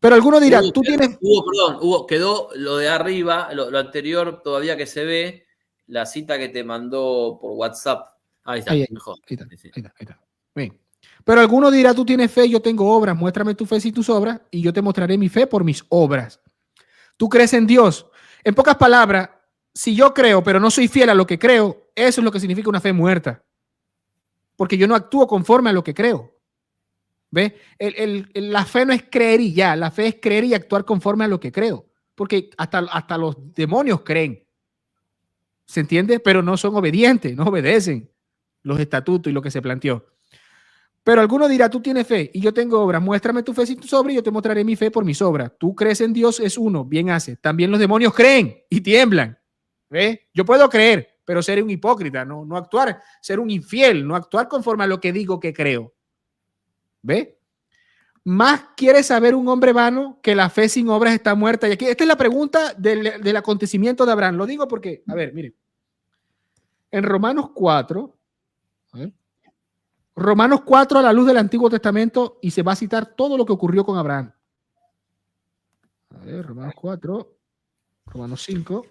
Pero alguno dirá, tú tienes... Hugo, quedó lo de arriba, lo anterior todavía que se ve, la cita que te mandó por WhatsApp. Ahí está, mejor. Ahí está. Bien. Pero alguno dirá, tú tienes fe, yo tengo obras, muéstrame tu fe y tus obras, y yo te mostraré mi fe por mis obras. Tú crees en Dios. En pocas palabras, si yo creo, pero no soy fiel a lo que creo, eso es lo que significa una fe muerta. Porque yo no actúo conforme a lo que creo. ¿Ve? La fe no es creer y ya, la fe es creer y actuar conforme a lo que creo. Porque hasta los demonios creen. ¿Se entiende? Pero no son obedientes, no obedecen los estatutos y lo que se planteó. Pero alguno dirá, tú tienes fe y yo tengo obras, muéstrame tu fe sin tus obras y yo te mostraré mi fe por mis obras. Tú crees en Dios, es uno, bien hace. También los demonios creen y tiemblan. ¿Ve? Yo puedo creer, pero ser un hipócrita, no actuar, ser un infiel, no actuar conforme a lo que digo que creo. ¿Ve? Más quiere saber un hombre vano que la fe sin obras está muerta. Y aquí, esta es la pregunta del acontecimiento de Abraham. Lo digo porque, a ver, miren. En Romanos 4, a ver, Romanos 4 a la luz del Antiguo Testamento y se va a citar todo lo que ocurrió con Abraham. A ver, Romanos 4, Romanos 5,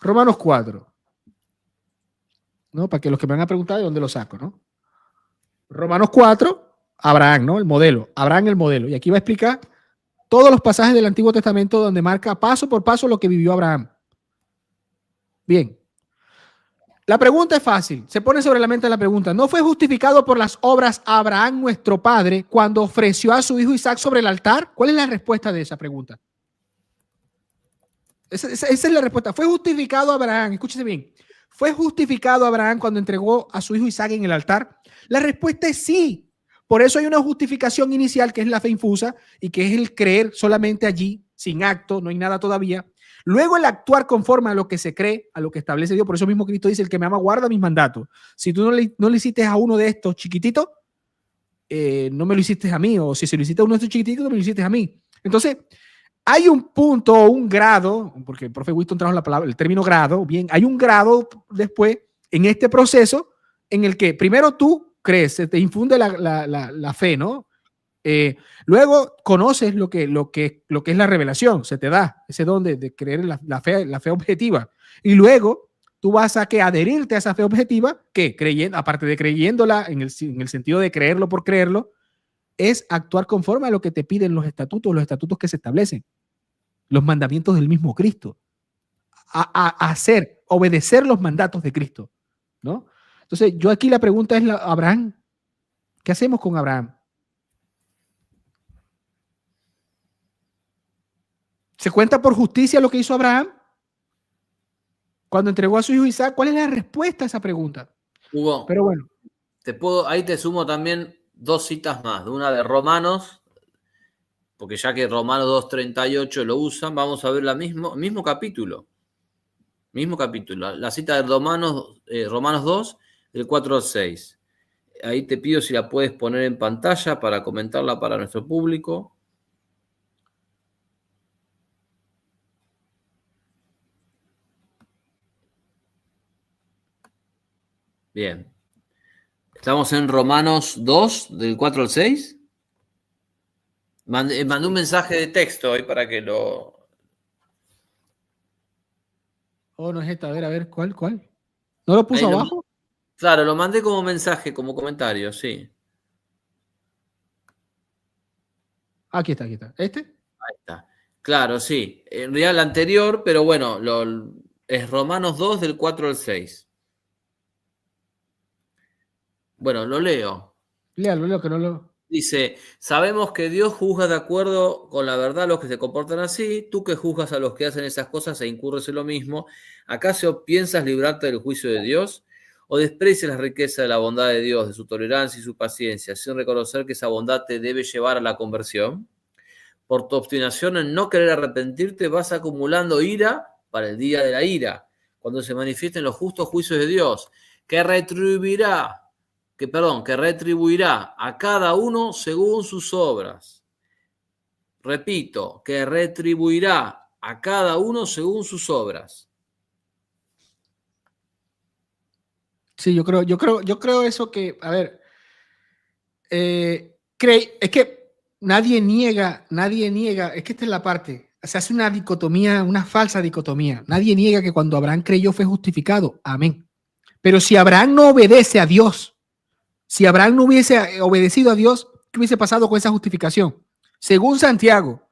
Romanos 4. ¿No? Para que los que me van a preguntar de dónde lo saco, ¿no? Romanos 4, Abraham, ¿no? El modelo. Abraham el modelo. Y aquí va a explicar todos los pasajes del Antiguo Testamento donde marca paso por paso lo que vivió Abraham. Bien. La pregunta es fácil. Se pone sobre la mente la pregunta. ¿No fue justificado por las obras Abraham, nuestro padre, cuando ofreció a su hijo Isaac sobre el altar? ¿Cuál es la respuesta de esa pregunta? Esa es la respuesta. ¿Fue justificado Abraham? Escúchese bien. ¿Fue justificado Abraham cuando entregó a su hijo Isaac en el altar? La respuesta es sí. Por eso hay una justificación inicial que es la fe infusa y que es el creer solamente allí, sin acto, no hay nada todavía. Luego el actuar conforme a lo que se cree, a lo que establece Dios. Por eso mismo Cristo dice, el que me ama guarda mis mandatos. Si tú no le hiciste a uno de estos chiquititos, no me lo hiciste a mí. O si se lo hiciste a uno de estos chiquititos, no me lo hiciste a mí. Entonces, hay un punto o un grado, porque el profe Winston trajo la palabra, el término grado, bien, hay un grado después en este proceso en el que primero tú crees, se te infunde la fe, ¿no? Luego conoces lo que es la revelación, se te da ese don de creer en la fe objetiva. Y luego tú vas a adherirte a esa fe objetiva, que creyendo, aparte de creyéndola en el sentido de creerlo por creerlo, es actuar conforme a lo que te piden los estatutos que se establecen, los mandamientos del mismo Cristo, obedecer los mandatos de Cristo, ¿no? Entonces, yo aquí la pregunta es, Abraham, ¿qué hacemos con Abraham? ¿Se cuenta por justicia lo que hizo Abraham cuando entregó a su hijo Isaac? ¿Cuál es la respuesta a esa pregunta? Hugo, pero bueno. Ahí te sumo también 2 citas más, una de Romanos, porque ya que Romanos 2:38 lo usan, vamos a ver mismo capítulo. Mismo capítulo, la cita de Romanos 2, del 4 al 6. Ahí te pido si la puedes poner en pantalla para comentarla para nuestro público. Bien. Estamos en Romanos 2, del 4 al 6. Mandé un mensaje de texto ahí para que lo... Oh, no es esta. A ver, ¿cuál? ¿No lo puso abajo? Claro, lo mandé como mensaje, como comentario, sí. Aquí está. ¿Este? Ahí está. Claro, sí. En realidad el anterior, pero bueno, es Romanos 2, del 4 al 6. Bueno, lo leo. Léalo, que no lo... Dice, sabemos que Dios juzga de acuerdo con la verdad a los que se comportan así. Tú que juzgas a los que hacen esas cosas e incurres en lo mismo, ¿acaso piensas librarte del juicio de Dios? ¿O desprecias la riqueza de la bondad de Dios, de su tolerancia y su paciencia, sin reconocer que esa bondad te debe llevar a la conversión? Por tu obstinación en no querer arrepentirte, vas acumulando ira para el día de la ira, cuando se manifiesten los justos juicios de Dios, que retribuirá a cada uno según sus obras. Repito, que retribuirá a cada uno según sus obras. Sí, yo creo eso que, a ver, es que nadie niega, es que esta es la parte, se hace una dicotomía, una falsa dicotomía. Nadie niega que cuando Abraham creyó fue justificado, amén. Pero si Abraham no obedece a Dios, si Abraham no hubiese obedecido a Dios, ¿qué hubiese pasado con esa justificación? Según Santiago,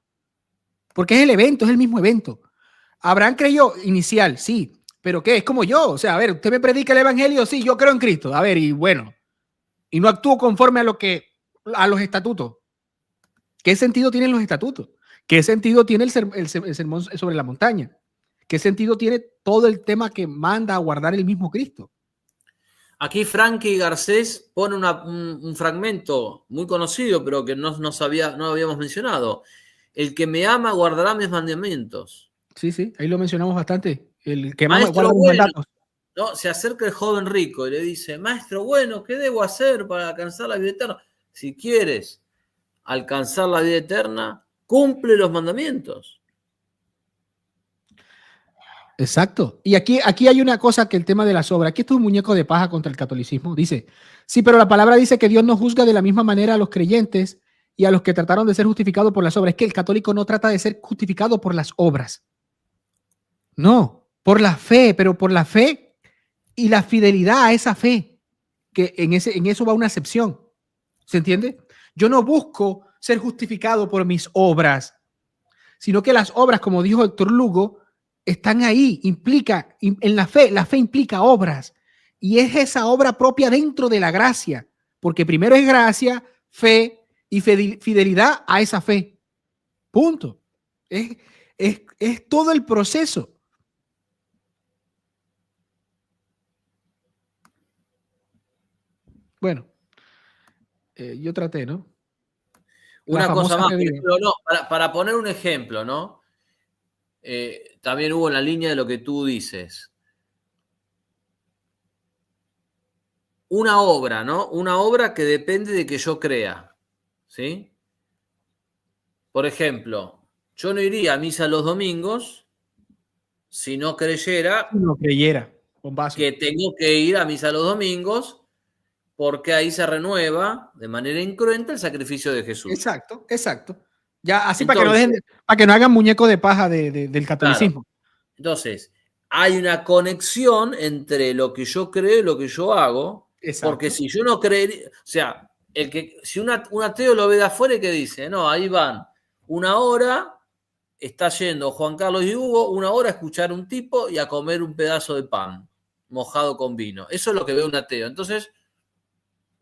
porque es el evento, es el mismo evento. Abraham creyó inicial, sí, ¿Pero qué? Es como yo. O sea, a ver, usted me predica el evangelio, sí, yo creo en Cristo. A ver, y bueno, y no actúo conforme a los estatutos. ¿Qué sentido tienen los estatutos? ¿Qué sentido tiene el sermón sobre la montaña? ¿Qué sentido tiene todo el tema que manda a guardar el mismo Cristo? Aquí Frankie Garcés pone un fragmento muy conocido, pero que no habíamos mencionado. El que me ama guardará mis mandamientos. Sí, sí, ahí lo mencionamos bastante. El que más Maestro guarda los bueno, mandatos. ¿no? Se acerca el joven rico y le dice, maestro bueno, ¿qué debo hacer para alcanzar la vida eterna? Si quieres alcanzar la vida eterna, cumple los mandamientos. Exacto. Y aquí hay una cosa que el tema de las obras. Aquí está un muñeco de paja contra el catolicismo. Dice, sí, pero la palabra dice que Dios no juzga de la misma manera a los creyentes y a los que trataron de ser justificados por las obras. Es que el católico no trata de ser justificado por las obras. No, por la fe, pero por la fe y la fidelidad a esa fe, que en eso va una excepción. ¿Se entiende? Yo no busco ser justificado por mis obras, sino que las obras, como dijo Héctor Lugo, están ahí, en la fe implica obras, y es esa obra propia dentro de la gracia, porque primero es gracia, fe y fidelidad a esa fe. Punto. Es todo el proceso. Bueno, yo traté, ¿no? Una cosa más, por ejemplo, no, para poner un ejemplo, ¿no? También hubo en la línea de lo que tú dices. Una obra, ¿no? Una obra que depende de que yo crea, ¿sí? Por ejemplo, yo no iría a misa los domingos si no creyera que tengo que ir a misa los domingos porque ahí se renueva de manera incruenta el sacrificio de Jesús. Exacto, exacto. Ya, así entonces, para que no hagan muñeco de paja del catolicismo. Claro. Entonces, hay una conexión entre lo que yo creo y lo que yo hago. Exacto. Porque si yo no creería, o sea, si un ateo lo ve de afuera y que dice, no, ahí van una hora, está yendo Juan Carlos y Hugo, una hora a escuchar a un tipo y a comer un pedazo de pan mojado con vino. Eso es lo que ve un ateo. Entonces,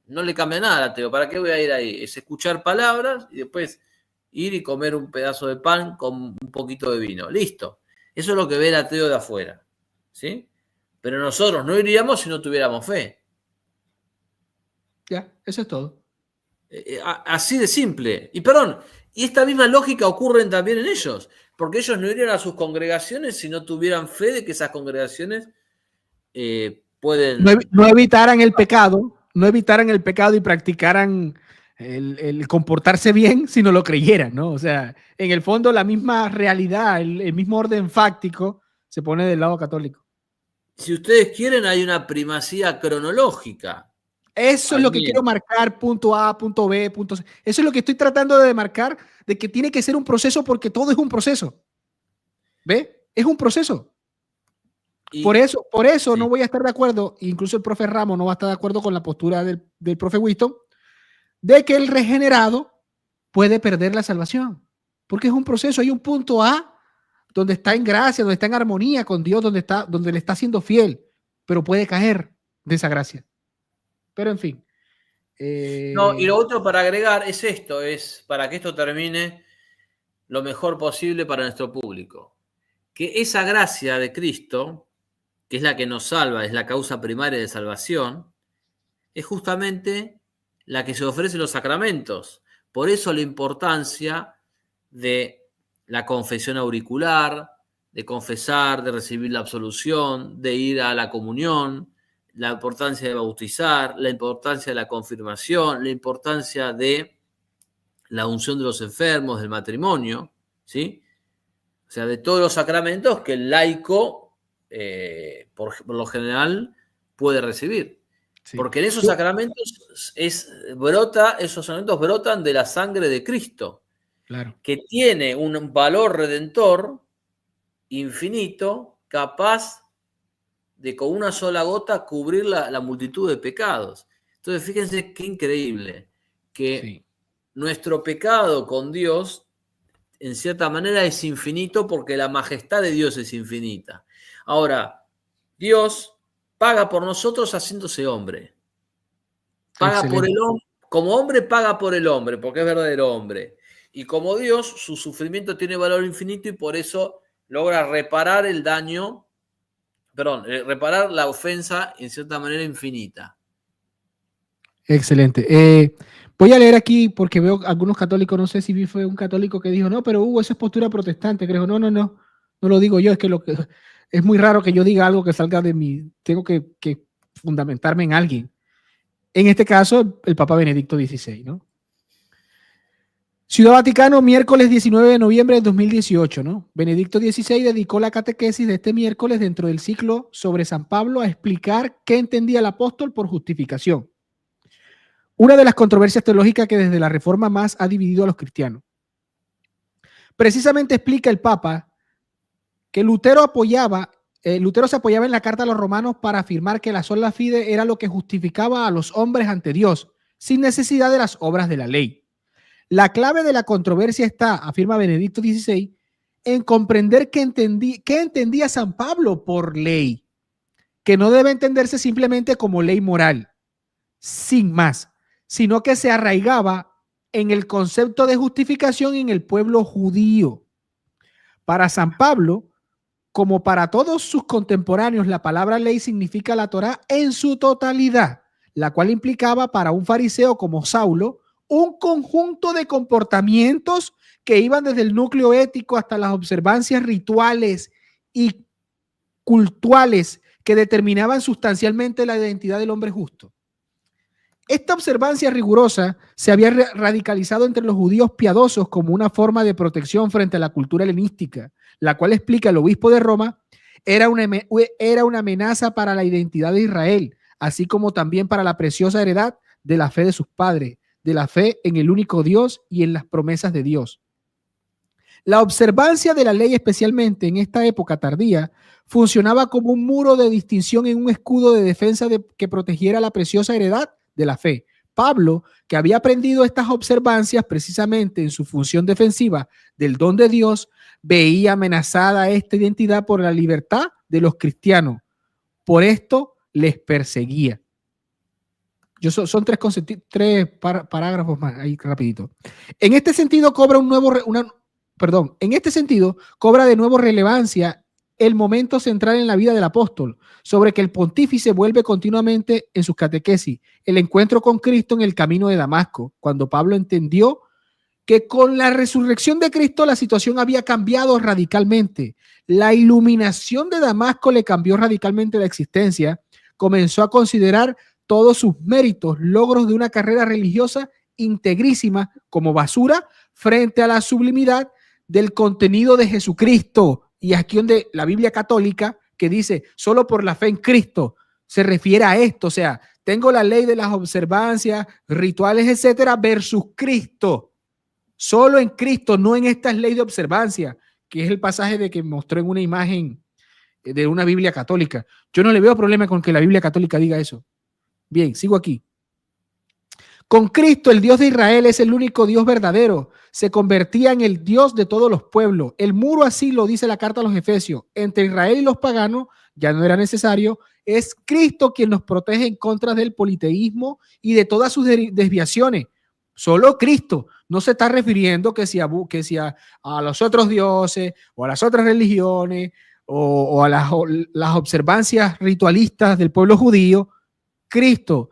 no le cambia nada al ateo. ¿Para qué voy a ir ahí? Es escuchar palabras y después ir y comer un pedazo de pan con un poquito de vino. Listo. Eso es lo que ve el ateo de afuera. ¿Sí? Pero nosotros no iríamos si no tuviéramos fe. Ya, eso es todo. Así de simple. Y perdón, y esta misma lógica ocurre también en ellos. Porque ellos no irían a sus congregaciones si no tuvieran fe de que esas congregaciones pueden... No evitaran el pecado. No evitaran el pecado y practicaran el comportarse bien si no lo creyeran, ¿no? O sea, en el fondo la misma realidad, el mismo orden fáctico se pone del lado católico. Si ustedes quieren, hay una primacía cronológica. Eso es lo que quiero marcar, punto A, punto B, punto C. Eso es lo que estoy tratando de marcar, de que tiene que ser un proceso porque todo es un proceso. ¿Ve? Es un proceso. Por eso sí. No voy a estar de acuerdo, incluso el profe Ramos no va a estar de acuerdo con la postura del profe Winston, de que el regenerado puede perder la salvación, porque es un proceso, hay un punto A donde está en gracia, donde está en armonía con Dios, donde le está siendo fiel, pero puede caer de esa gracia. Pero en fin. No, y lo otro para agregar es esto, es para que esto termine lo mejor posible para nuestro público. Que esa gracia de Cristo, que es la que nos salva, es la causa primaria de salvación, es justamente la que se ofrece en los sacramentos. Por eso la importancia de la confesión auricular, de confesar, de recibir la absolución, de ir a la comunión, la importancia de bautizar, la importancia de la confirmación, la importancia de la unción de los enfermos, del matrimonio, ¿sí? O sea, de todos los sacramentos que el laico, por lo general, puede recibir. Sí. Porque en esos sacramentos esos sacramentos brotan de la sangre de Cristo, claro, que tiene un valor redentor infinito, capaz de con una sola gota cubrir la multitud de pecados. Entonces, fíjense qué increíble, que nuestro pecado con Dios, en cierta manera, es infinito porque la majestad de Dios es infinita. Ahora, Dios paga por nosotros haciéndose hombre. Paga por el hombre, como hombre paga por el hombre, porque es verdadero hombre. Y como Dios, su sufrimiento tiene valor infinito y por eso logra reparar el daño, reparar la ofensa en cierta manera infinita. Excelente. Voy a leer aquí porque veo algunos católicos, no sé si fue un católico que dijo, no, pero Hugo, esa es postura protestante. Creo, no lo digo yo, es muy raro que yo diga algo que salga de mí, tengo que fundamentarme en alguien. En este caso, el Papa Benedicto XVI, ¿no? Ciudad Vaticano, miércoles 19 de noviembre de 2018, ¿no? Benedicto XVI dedicó la catequesis de este miércoles dentro del ciclo sobre San Pablo a explicar qué entendía el apóstol por justificación. Una de las controversias teológicas que desde la Reforma más ha dividido a los cristianos. Precisamente explica el Papa que Lutero se apoyaba en la carta a los romanos para afirmar que la sola fide era lo que justificaba a los hombres ante Dios, sin necesidad de las obras de la ley. La clave de la controversia está, afirma Benedicto XVI, en comprender qué entendía San Pablo por ley, que no debe entenderse simplemente como ley moral, sin más, sino que se arraigaba en el concepto de justificación en el pueblo judío. Para San Pablo, como para todos sus contemporáneos, la palabra ley significa la Torá en su totalidad, la cual implicaba para un fariseo como Saulo un conjunto de comportamientos que iban desde el núcleo ético hasta las observancias rituales y cultuales que determinaban sustancialmente la identidad del hombre justo. Esta observancia rigurosa se había radicalizado entre los judíos piadosos como una forma de protección frente a la cultura helenística, la cual, explica el obispo de Roma, era una amenaza para la identidad de Israel, así como también para la preciosa heredad de la fe de sus padres, de la fe en el único Dios y en las promesas de Dios. La observancia de la ley, especialmente en esta época tardía, funcionaba como un muro de distinción en un escudo de defensa que protegiera la preciosa heredad de la fe. Pablo, que había aprendido estas observancias precisamente en su función defensiva del don de Dios, veía amenazada esta identidad por la libertad de los cristianos. Por esto les perseguía. Son tres parágrafos más, ahí rapidito. En este sentido cobra de nuevo relevancia el momento central en la vida del apóstol, sobre que el pontífice vuelve continuamente en sus catequesis, el encuentro con Cristo en el camino de Damasco, cuando Pablo entendió que con la resurrección de Cristo la situación había cambiado radicalmente. La iluminación de Damasco le cambió radicalmente la existencia, comenzó a considerar todos sus méritos, logros de una carrera religiosa integrísima como basura frente a la sublimidad del contenido de Jesucristo. Y aquí donde la Biblia católica, que dice solo por la fe en Cristo, se refiere a esto. O sea, tengo la ley de las observancias, rituales, etcétera, versus Cristo. Solo en Cristo, no en estas leyes de observancia, que es el pasaje de que mostró en una imagen de una Biblia católica. Yo no le veo problema con que la Biblia católica diga eso. Bien, sigo aquí. Con Cristo, el Dios de Israel es el único Dios verdadero. Se convertía en el Dios de todos los pueblos. El muro, así lo dice la carta a los Efesios, entre Israel y los paganos, ya no era necesario. Es Cristo quien nos protege en contra del politeísmo y de todas sus desviaciones. Solo Cristo. No se está refiriendo que si a los otros dioses o a las otras religiones o a las observancias ritualistas del pueblo judío. Cristo.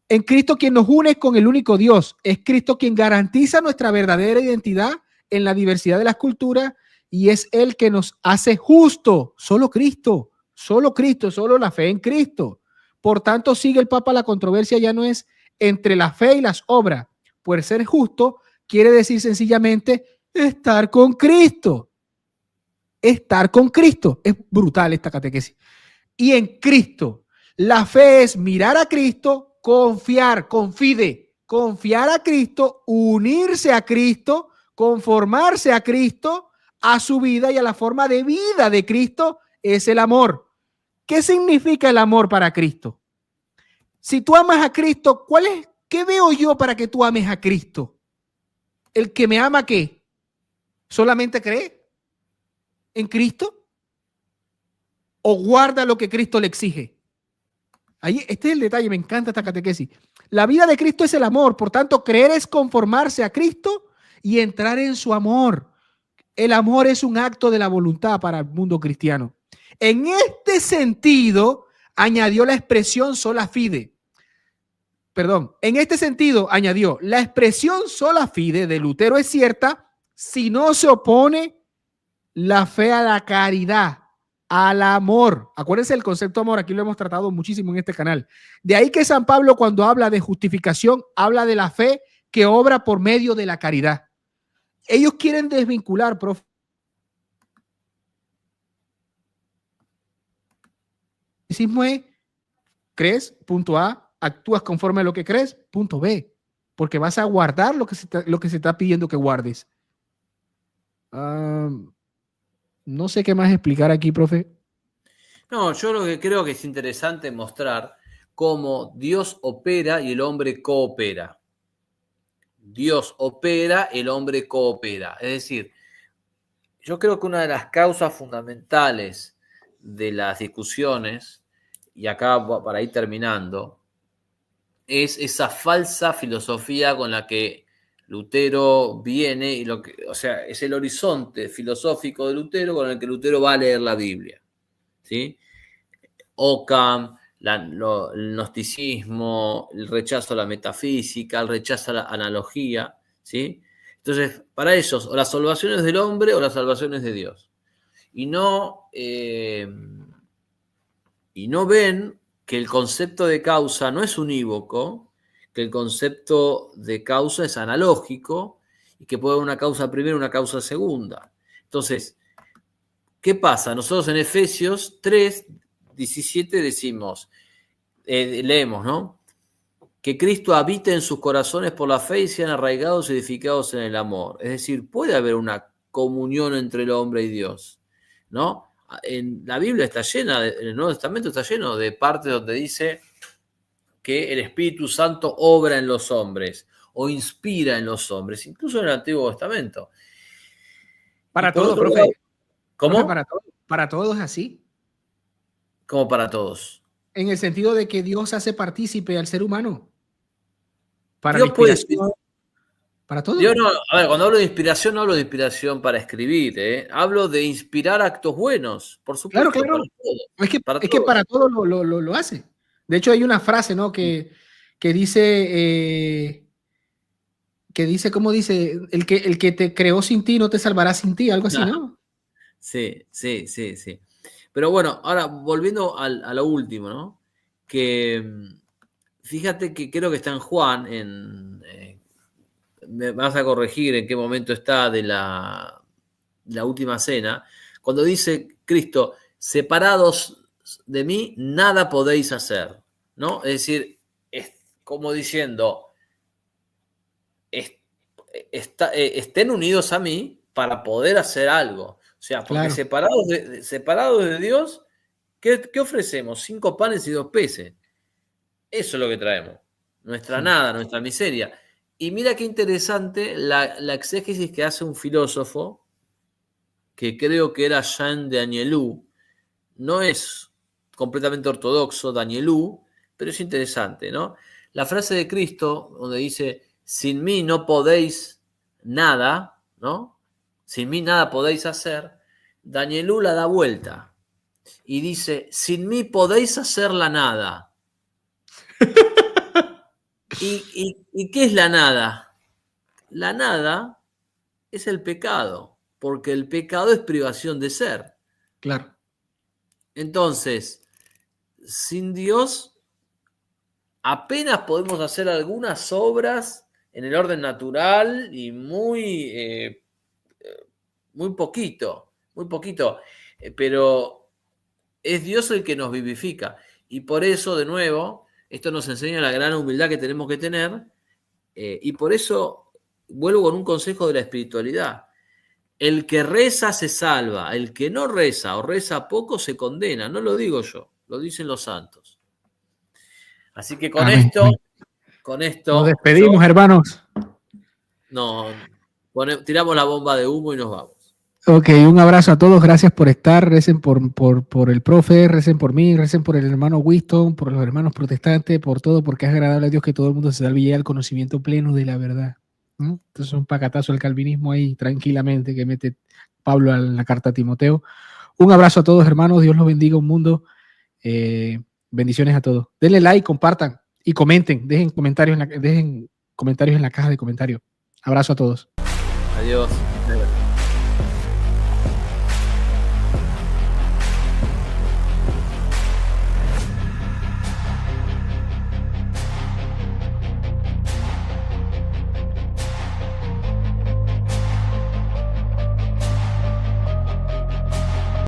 En Cristo quien nos une con el único Dios. Es Cristo quien garantiza nuestra verdadera identidad en la diversidad de las culturas y es Él que nos hace justo. Solo Cristo, solo la fe en Cristo. Por tanto, sigue el Papa, la controversia ya no es entre la fe y las obras. Por ser justo quiere decir sencillamente estar con Cristo. Estar con Cristo. Es brutal esta catequesis. Y en Cristo. La fe es mirar a Cristo, confiar a Cristo, unirse a Cristo, conformarse a Cristo, a su vida y a la forma de vida de Cristo es el amor. ¿Qué significa el amor para Cristo? Si tú amas a Cristo, ¿qué veo yo para que tú ames a Cristo? ¿El que me ama qué? ¿Solamente cree en Cristo? o guarda lo que Cristo le exige? Ahí, este es el detalle, me encanta esta catequesis. La vida de Cristo es el amor, por tanto, creer es conformarse a Cristo y entrar en su amor. El amor es un acto de la voluntad para el mundo cristiano. En este sentido, añadió la expresión sola fide. Perdón, en este sentido, añadió, la expresión sola fide de Lutero es cierta si no se opone la fe a la caridad, al amor. Acuérdense del concepto amor, aquí lo hemos tratado muchísimo en este canal. De ahí que San Pablo, cuando habla de justificación, habla de la fe que obra por medio de la caridad. Ellos quieren desvincular, profe. El catolicismo es, crees, punto A, actúas conforme a lo que crees, punto B, porque vas a guardar lo que se está pidiendo que guardes. No sé qué más explicar aquí, profe. No, yo lo que creo que es interesante mostrar cómo Dios opera y el hombre coopera. Dios opera, el hombre coopera. Es decir, yo creo que una de las causas fundamentales de las discusiones, y acá para ir terminando, es esa falsa filosofía con la que Lutero viene, y o sea, es el horizonte filosófico de Lutero con el que Lutero va a leer la Biblia, ¿sí? Occam, el gnosticismo, el rechazo a la metafísica, el rechazo a la analogía, ¿sí? Entonces, para ellos, o las salvaciones del hombre o las salvaciones de Dios. Y no ven que el concepto de causa no es unívoco, que el concepto de causa es analógico y que puede haber una causa primera y una causa segunda. Entonces, ¿qué pasa? Nosotros en Efesios 3:17 decimos, leemos, ¿no? Que Cristo habite en sus corazones por la fe y sean arraigados y edificados en el amor. Es decir, puede haber una comunión entre el hombre y Dios, ¿no? En la Biblia está llena, en el Nuevo Testamento está lleno de partes donde dice que el Espíritu Santo obra en los hombres o inspira en los hombres, incluso en el Antiguo Testamento. Para todos, profe. ¿Cómo? Profe, para todos es así. ¿Cómo para todos? En el sentido de que Dios hace partícipe al ser humano. Para Dios la inspiración, puede, para todos. Yo no, a ver, cuando hablo de inspiración, no hablo de inspiración para escribir, ¿eh? Hablo de inspirar actos buenos, por supuesto. Claro. Para todos, es que para todos lo hace. De hecho, hay una frase, ¿no? Que dice, ¿cómo dice? El que te creó sin ti no te salvará sin ti, algo así, ¿no? Sí. Pero bueno, ahora volviendo a lo último, ¿no? Que fíjate que creo que está en Juan, me vas a corregir en qué momento está de la última cena, cuando dice Cristo, separados de mí, nada podéis hacer, ¿no? Es decir, es como diciendo, estén unidos a mí para poder hacer algo. O sea, porque claro, separados de Dios, ¿qué ofrecemos? 5 panes y 2 peces. Eso es lo que traemos. Nuestra nada, nuestra miseria. Y mira qué interesante la exégesis que hace un filósofo, que creo que era Jean de Agnelou. No es completamente ortodoxo, Danielú, pero es interesante, ¿no? La frase de Cristo, donde dice, sin mí no podéis nada, ¿no? Sin mí nada podéis hacer, Danielú la da vuelta y dice, sin mí podéis hacer la nada. ¿Y qué es la nada? La nada es el pecado, porque el pecado es privación de ser. Claro. Entonces, sin Dios, apenas podemos hacer algunas obras en el orden natural y muy poquito, pero es Dios el que nos vivifica. Y por eso, de nuevo, esto nos enseña la gran humildad que tenemos que tener, y por eso vuelvo con un consejo de la espiritualidad. El que reza se salva, el que no reza o reza poco se condena. No lo digo yo, lo dicen los santos. Así que con esto nos despedimos, hermanos. Tiramos la bomba de humo y nos vamos. Ok, un abrazo a todos, gracias por estar, recen por el profe, recen por mí, recen por el hermano Winston, por los hermanos protestantes, por todo, porque es agradable a Dios que todo el mundo se salve y llegue al conocimiento pleno de la verdad. ¿No? Entonces un pacatazo al calvinismo ahí tranquilamente que mete Pablo en la carta a Timoteo. Un abrazo a todos, hermanos, Dios los bendiga, un mundo. Bendiciones a todos. Denle like, compartan y comenten, dejen comentarios en la caja de comentarios. Abrazo a todos. Adiós.